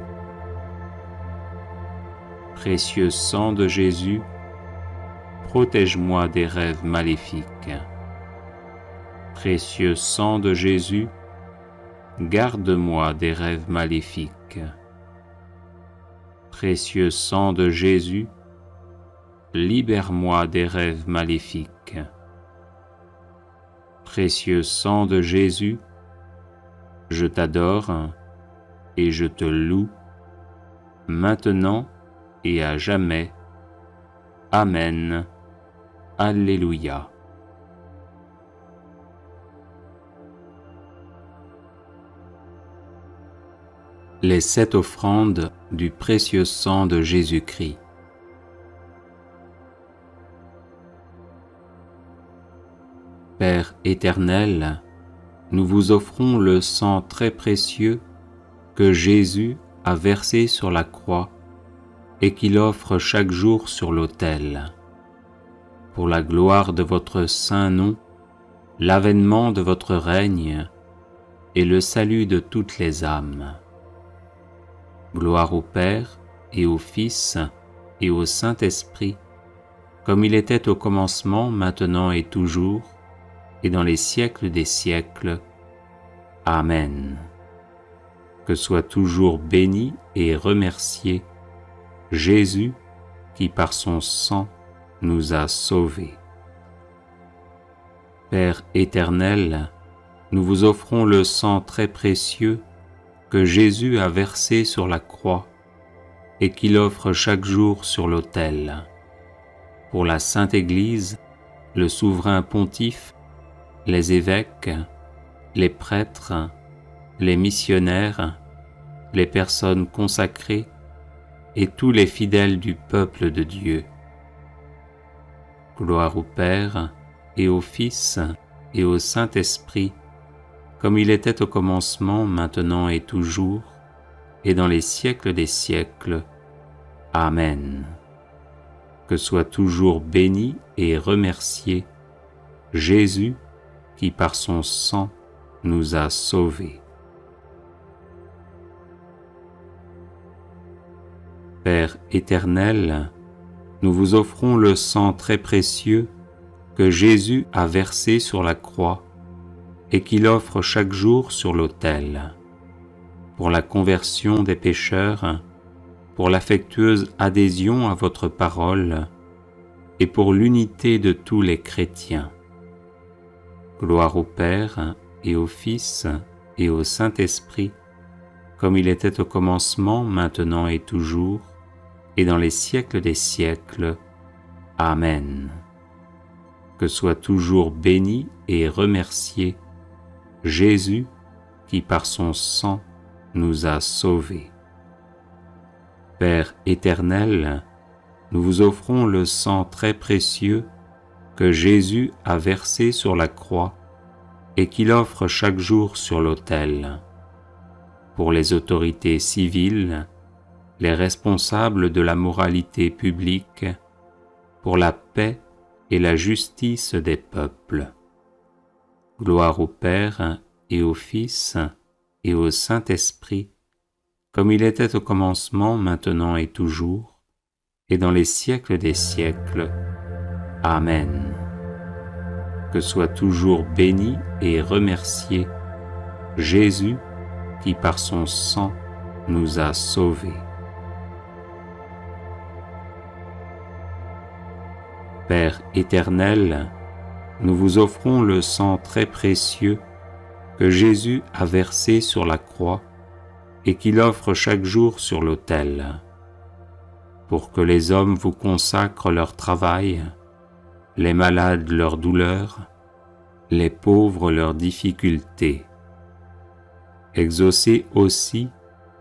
Précieux sang de Jésus, protège-moi des rêves maléfiques. Précieux sang de Jésus, garde-moi des rêves maléfiques. Précieux sang de Jésus, libère-moi des rêves maléfiques. Précieux sang de Jésus, je t'adore et je te loue, maintenant et à jamais. Amen. Alléluia. Les 7 offrandes du précieux sang de Jésus-Christ. Père éternel, nous vous offrons le sang très précieux que Jésus a versé sur la croix et qu'il offre chaque jour sur l'autel. Pour la gloire de votre saint nom, l'avènement de votre règne et le salut de toutes les âmes. Gloire au Père et au Fils et au Saint-Esprit, comme il était au commencement, maintenant et toujours, et dans les siècles des siècles. Amen. Que soit toujours béni et remercié Jésus qui par son sang nous a sauvés. Père éternel, nous vous offrons le sang très précieux que Jésus a versé sur la croix et qu'il offre chaque jour sur l'autel. Pour la Sainte Église, le souverain pontife, les évêques, les prêtres, les missionnaires, les personnes consacrées et tous les fidèles du peuple de Dieu. Gloire au Père et au Fils et au Saint-Esprit, comme il était au commencement, maintenant et toujours, et dans les siècles des siècles. Amen. Que soit toujours béni et remercié Jésus qui par son sang nous a sauvés. Père éternel, nous vous offrons le sang très précieux que Jésus a versé sur la croix et qu'il offre chaque jour sur l'autel. Pour la conversion des pécheurs, pour l'affectueuse adhésion à votre parole et pour l'unité de tous les chrétiens. Gloire au Père et au Fils et au Saint-Esprit, comme il était au commencement, maintenant et toujours, et dans les siècles des siècles. Amen. Que soit toujours béni et remercié Jésus qui par son sang nous a sauvés. Père éternel, nous vous offrons le sang très précieux que Jésus a versé sur la croix et qu'il offre chaque jour sur l'autel. Pour les autorités civiles, les responsables de la moralité publique, pour la paix et la justice des peuples. Gloire au Père et au Fils et au Saint-Esprit, comme il était au commencement, maintenant et toujours, et dans les siècles des siècles. Amen. Que soit toujours béni et remercié Jésus qui par son sang nous a sauvés. Père éternel, nous vous offrons le sang très précieux que Jésus a versé sur la croix et qu'il offre chaque jour sur l'autel, pour que les hommes vous consacrent leur travail, les malades leur douleur, les pauvres leurs difficultés. Exaucez aussi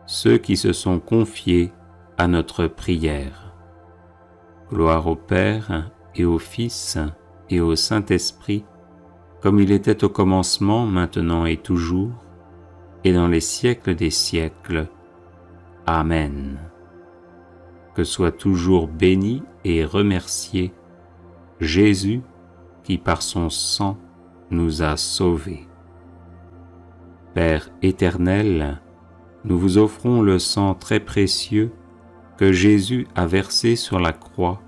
ceux qui se sont confiés à notre prière. Gloire au Père et au Fils et au Saint-Esprit, comme il était au commencement, maintenant et toujours, et dans les siècles des siècles. Amen. Que soit toujours béni et remercié Jésus qui par son sang nous a sauvés. Père éternel, nous vous offrons le sang très précieux que Jésus a versé sur la croix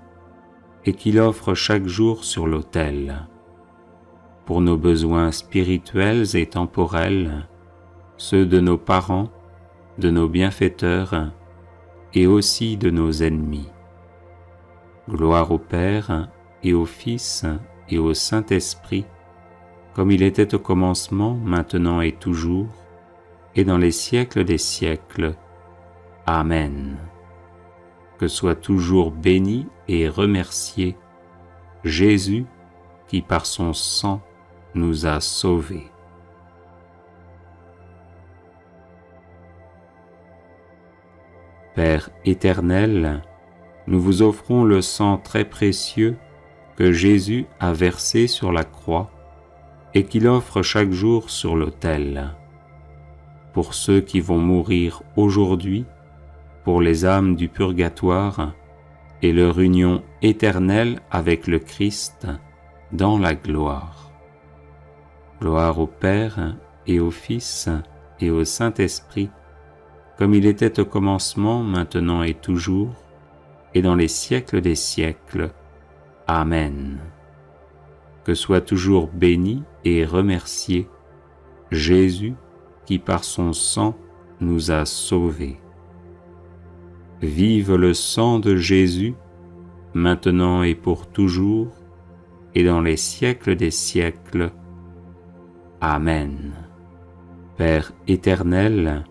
et qu'il offre chaque jour sur l'autel, pour nos besoins spirituels et temporels, ceux de nos parents, de nos bienfaiteurs et aussi de nos ennemis. Gloire au Père et au Fils et au Saint-Esprit, comme il était au commencement, maintenant et toujours, et dans les siècles des siècles. Amen. Que soit toujours béni et remercié Jésus qui par son sang nous a sauvés. Père éternel, nous vous offrons le sang très précieux que Jésus a versé sur la croix et qu'il offre chaque jour sur l'autel, pour ceux qui vont mourir aujourd'hui, pour les âmes du purgatoire et leur union éternelle avec le Christ dans la gloire. Gloire au Père et au Fils et au Saint-Esprit, comme il était au commencement, maintenant et toujours, et dans les siècles des siècles. Amen. Que soit toujours béni et remercié Jésus qui par son sang nous a sauvés. Vive le sang de Jésus, maintenant et pour toujours, et dans les siècles des siècles. Amen. Père éternel,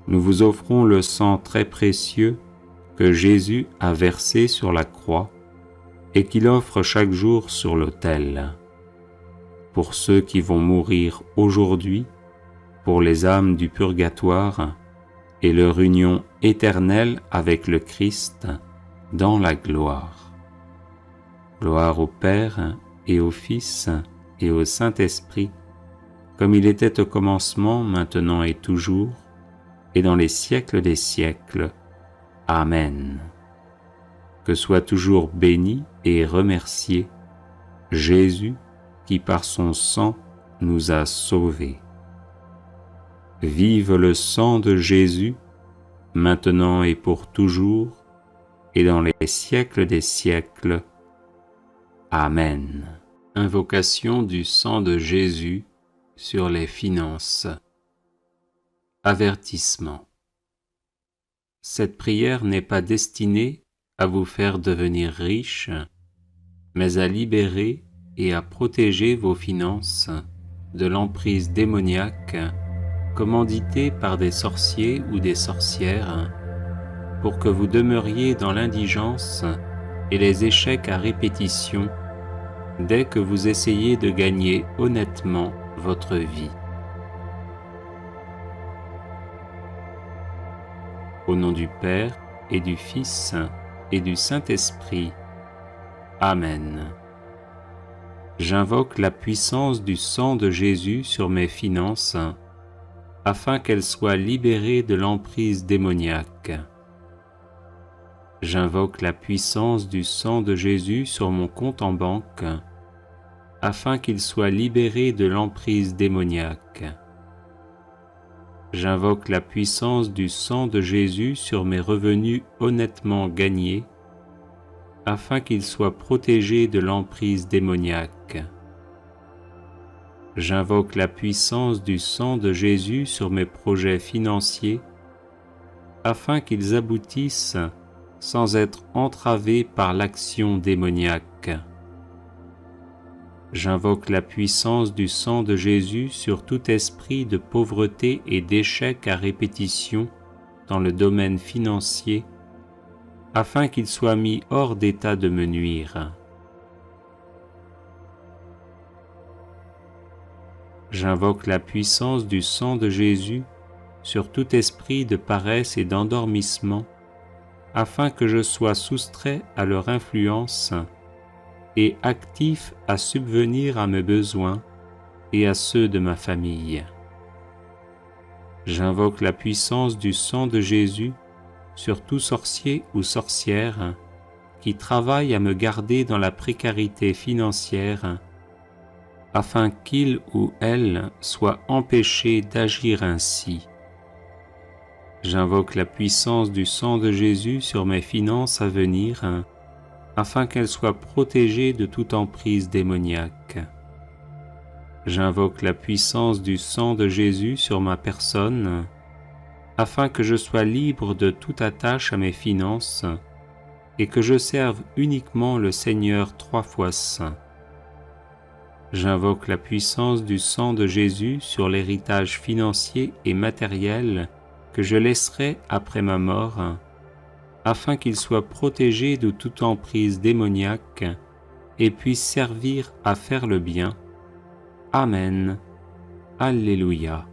nous vous offrons le sang très précieux que Jésus a versé sur la croix et qu'il offre chaque jour sur l'autel, pour ceux qui vont mourir aujourd'hui, pour les âmes du purgatoire et leur union éternelle avec le Christ dans la gloire. Gloire au Père et au Fils et au Saint-Esprit, comme il était au commencement, maintenant et toujours, et dans les siècles des siècles. Amen. Que soit toujours béni et remercié Jésus qui par son sang nous a sauvés. Vive le sang de Jésus, maintenant et pour toujours, et dans les siècles des siècles. Amen. Invocation du sang de Jésus sur les finances. Avertissement. Cette prière n'est pas destinée à vous faire devenir riche, mais à libérer et à protéger vos finances de l'emprise démoniaque commanditée par des sorciers ou des sorcières pour que vous demeuriez dans l'indigence et les échecs à répétition dès que vous essayez de gagner honnêtement votre vie. Au nom du Père et du Fils et du Saint-Esprit. Amen. J'invoque la puissance du sang de Jésus sur mes finances, afin qu'elles soient libérées de l'emprise démoniaque. J'invoque la puissance du sang de Jésus sur mon compte en banque, afin qu'il soit libéré de l'emprise démoniaque. J'invoque la puissance du sang de Jésus sur mes revenus honnêtement gagnés, afin qu'ils soient protégés de l'emprise démoniaque. J'invoque la puissance du sang de Jésus sur mes projets financiers, afin qu'ils aboutissent sans être entravés par l'action démoniaque. J'invoque la puissance du sang de Jésus sur tout esprit de pauvreté et d'échec à répétition dans le domaine financier, afin qu'il soit mis hors d'état de me nuire. J'invoque la puissance du sang de Jésus sur tout esprit de paresse et d'endormissement, afin que je sois soustrait à leur influence et actif à subvenir à mes besoins et à ceux de ma famille. J'invoque la puissance du sang de Jésus sur tout sorcier ou sorcière qui travaille à me garder dans la précarité financière, afin qu'il ou elle soit empêché d'agir ainsi. J'invoque la puissance du sang de Jésus sur mes finances à venir, afin qu'elles soient protégées de toute emprise démoniaque. J'invoque la puissance du sang de Jésus sur ma personne, afin que je sois libre de toute attache à mes finances et que je serve uniquement le Seigneur 3 fois saint. J'invoque la puissance du sang de Jésus sur l'héritage financier et matériel que je laisserai après ma mort, afin qu'il soit protégé de toute emprise démoniaque et puisse servir à faire le bien. Amen. Alléluia.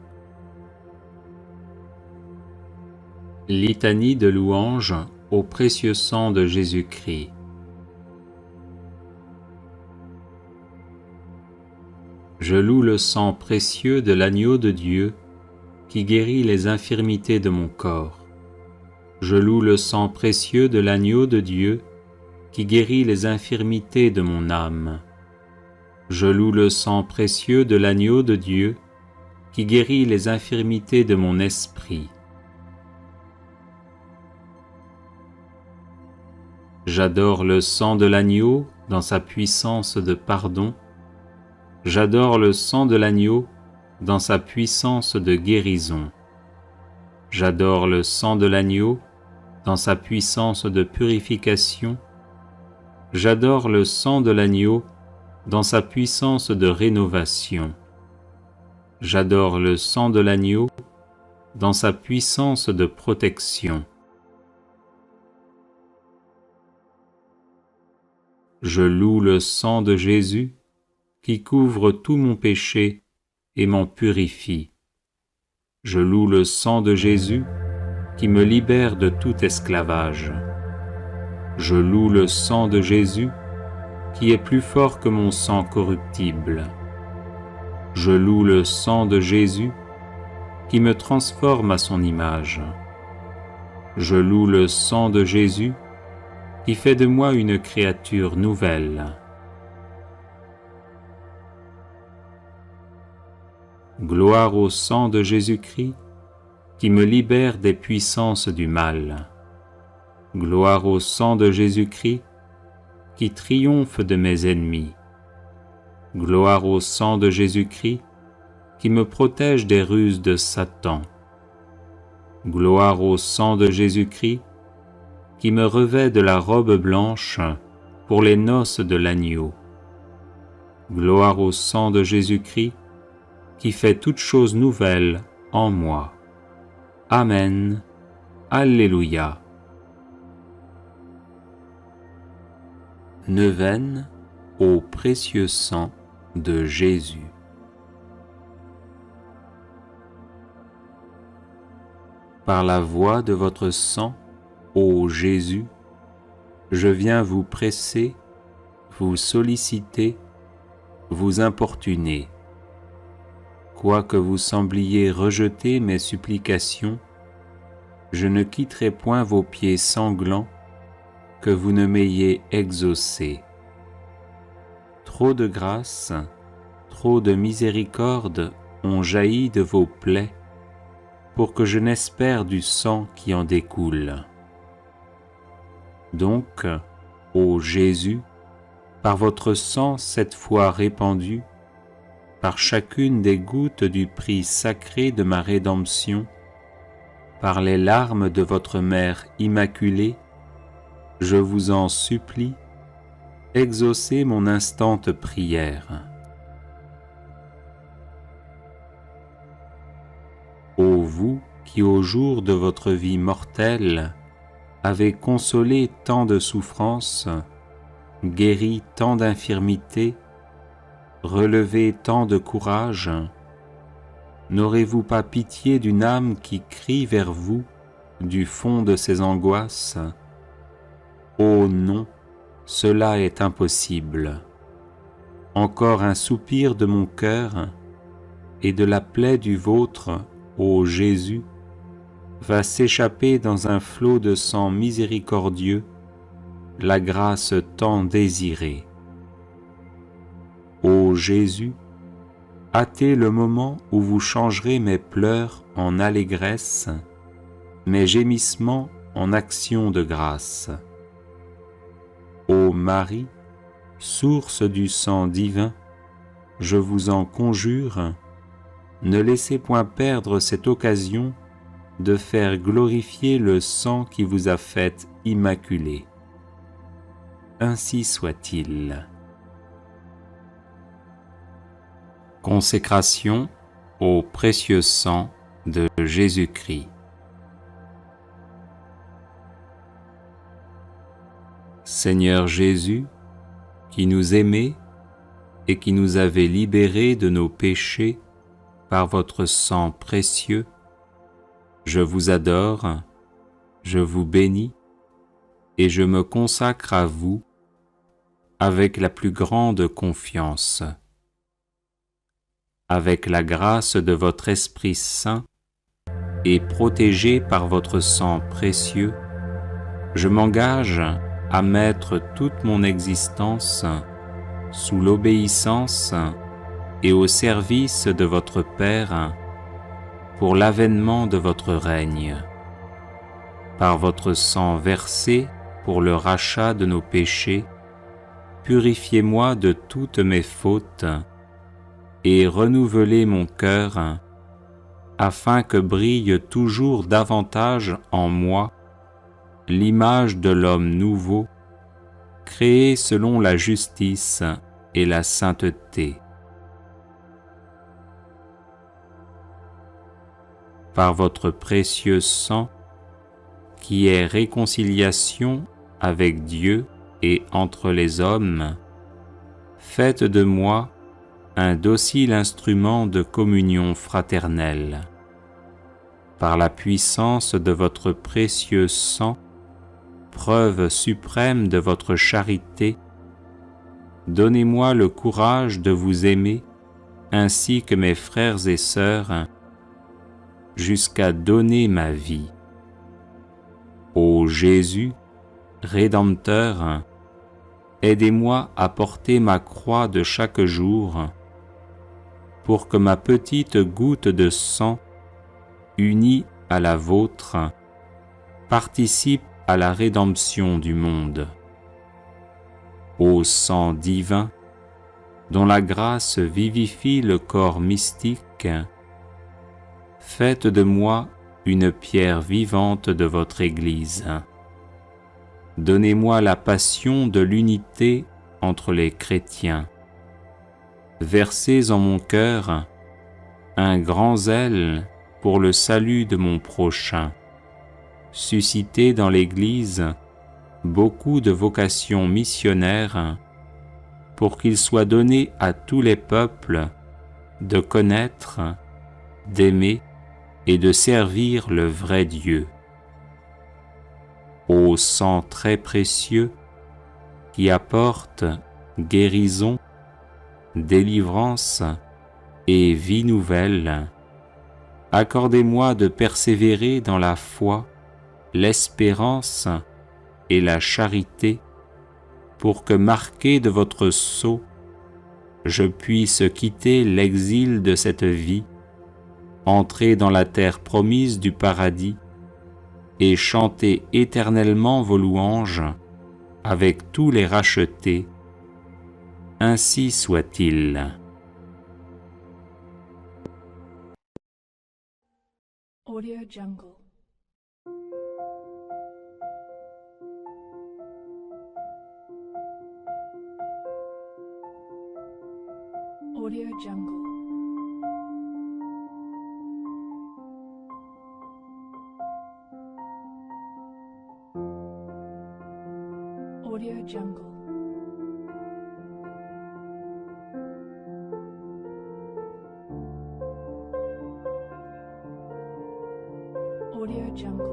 Litanie de louange au précieux sang de Jésus-Christ. Je loue le sang précieux de l'agneau de Dieu qui guérit les infirmités de mon corps. Je loue le sang précieux de l'agneau de Dieu qui guérit les infirmités de mon âme. Je loue le sang précieux de l'agneau de Dieu qui guérit les infirmités de mon esprit. J'adore le sang de l'agneau dans sa puissance de pardon. J'adore le sang de l'agneau dans sa puissance de guérison. J'adore le sang de l'agneau dans sa puissance de purification. J'adore le sang de l'agneau dans sa puissance de rénovation. J'adore le sang de l'agneau dans sa puissance de protection. Je loue le sang de Jésus qui couvre tout mon péché et m'en purifie. Je loue le sang de Jésus qui me libère de tout esclavage. Je loue le sang de Jésus qui est plus fort que mon sang corruptible. Je loue le sang de Jésus qui me transforme à son image. Je loue le sang de Jésus qui fait de moi une créature nouvelle. Gloire au sang de Jésus-Christ qui me libère des puissances du mal. Gloire au sang de Jésus-Christ qui triomphe de mes ennemis. Gloire au sang de Jésus-Christ qui me protège des ruses de Satan. Gloire au sang de Jésus-Christ qui me revêt de la robe blanche pour les noces de l'agneau. Gloire au sang de Jésus-Christ qui fait toutes choses nouvelles en moi. Amen. Alléluia. Neuvaine au précieux sang de Jésus. Par la voie de votre sang, ô Jésus, je viens vous presser, vous solliciter, vous importuner. Quoique vous sembliez rejeter mes supplications, je ne quitterai point vos pieds sanglants, que vous ne m'ayez exaucé. Trop de grâce, trop de miséricorde ont jailli de vos plaies, pour que je n'espère du sang qui en découle. Donc, ô Jésus, par votre sang cette fois répandu, par chacune des gouttes du prix sacré de ma rédemption, par les larmes de votre Mère Immaculée, je vous en supplie, exaucez mon instante prière. Ô vous qui au jour de votre vie mortelle avez consolé tant de souffrances, guéri tant d'infirmités, relevé tant de courage, n'aurez-vous pas pitié d'une âme qui crie vers vous du fond de ses angoisses? Oh non, cela est impossible. Encore un soupir de mon cœur et de la plaie du vôtre, ô Jésus, va s'échapper dans un flot de sang miséricordieux, la grâce tant désirée. Ô Jésus, hâtez le moment où vous changerez mes pleurs en allégresse, mes gémissements en actions de grâce. Ô Marie, source du sang divin, je vous en conjure, ne laissez point perdre cette occasion de faire glorifier le sang qui vous a faite immaculée. Ainsi soit-il. Consécration au précieux sang de Jésus-Christ. Seigneur Jésus, qui nous aimez et qui nous avez libérés de nos péchés par votre sang précieux, je vous adore, je vous bénis et je me consacre à vous avec la plus grande confiance. Avec la grâce de votre Esprit Saint et protégé par votre sang précieux, je m'engage à mettre toute mon existence sous l'obéissance et au service de votre Père pour l'avènement de votre règne. Par votre sang versé pour le rachat de nos péchés, purifiez-moi de toutes mes fautes et renouvelez mon cœur, afin que brille toujours davantage en moi l'image de l'homme nouveau, créé selon la justice et la sainteté. Par votre précieux sang, qui est réconciliation avec Dieu et entre les hommes, faites de moi un docile instrument de communion fraternelle. Par la puissance de votre précieux sang, preuve suprême de votre charité, donnez-moi le courage de vous aimer ainsi que mes frères et sœurs, jusqu'à donner ma vie. Ô Jésus, Rédempteur, aidez-moi à porter ma croix de chaque jour, pour que ma petite goutte de sang, unie à la vôtre, participe à la rédemption du monde. Ô sang divin, dont la grâce vivifie le corps mystique, faites de moi une pierre vivante de votre Église. Donnez-moi la passion de l'unité entre les chrétiens. Versez en mon cœur un grand zèle pour le salut de mon prochain. Suscitez dans l'Église beaucoup de vocations missionnaires pour qu'il soit donné à tous les peuples de connaître, d'aimer et de servir le vrai Dieu. Ô sang très précieux qui apporte guérison, délivrance et vie nouvelle, accordez-moi de persévérer dans la foi, l'espérance et la charité, pour que, marqué de votre sceau, je puisse quitter l'exil de cette vie entrer dans la terre promise du paradis et chanter éternellement vos louanges avec tous les rachetés. Ainsi soit-il. Audio Jungle. Audio Jungle. Audio Jungle. Audio Jungle.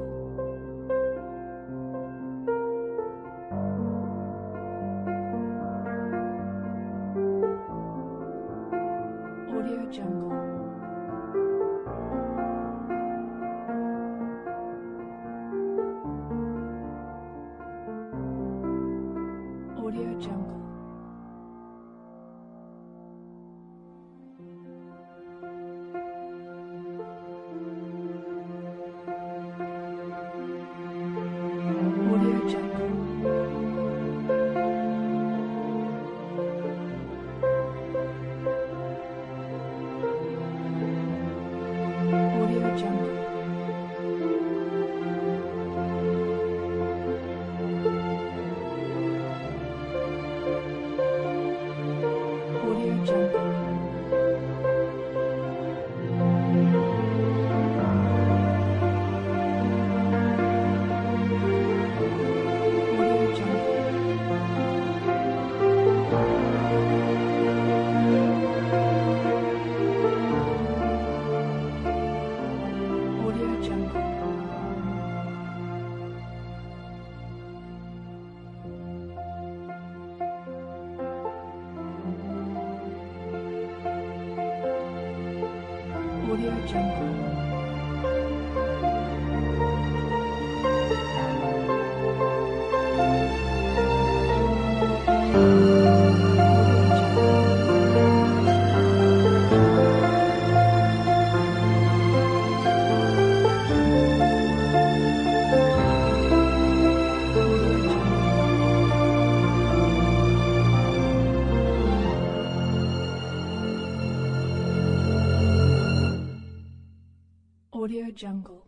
Audio Jungle. Audio Jungle. Audio Jungle. Audio Jungle. Audio Jungle. Audio Jungle. Audio Jungle. Audio Jungle. Audio Jungle.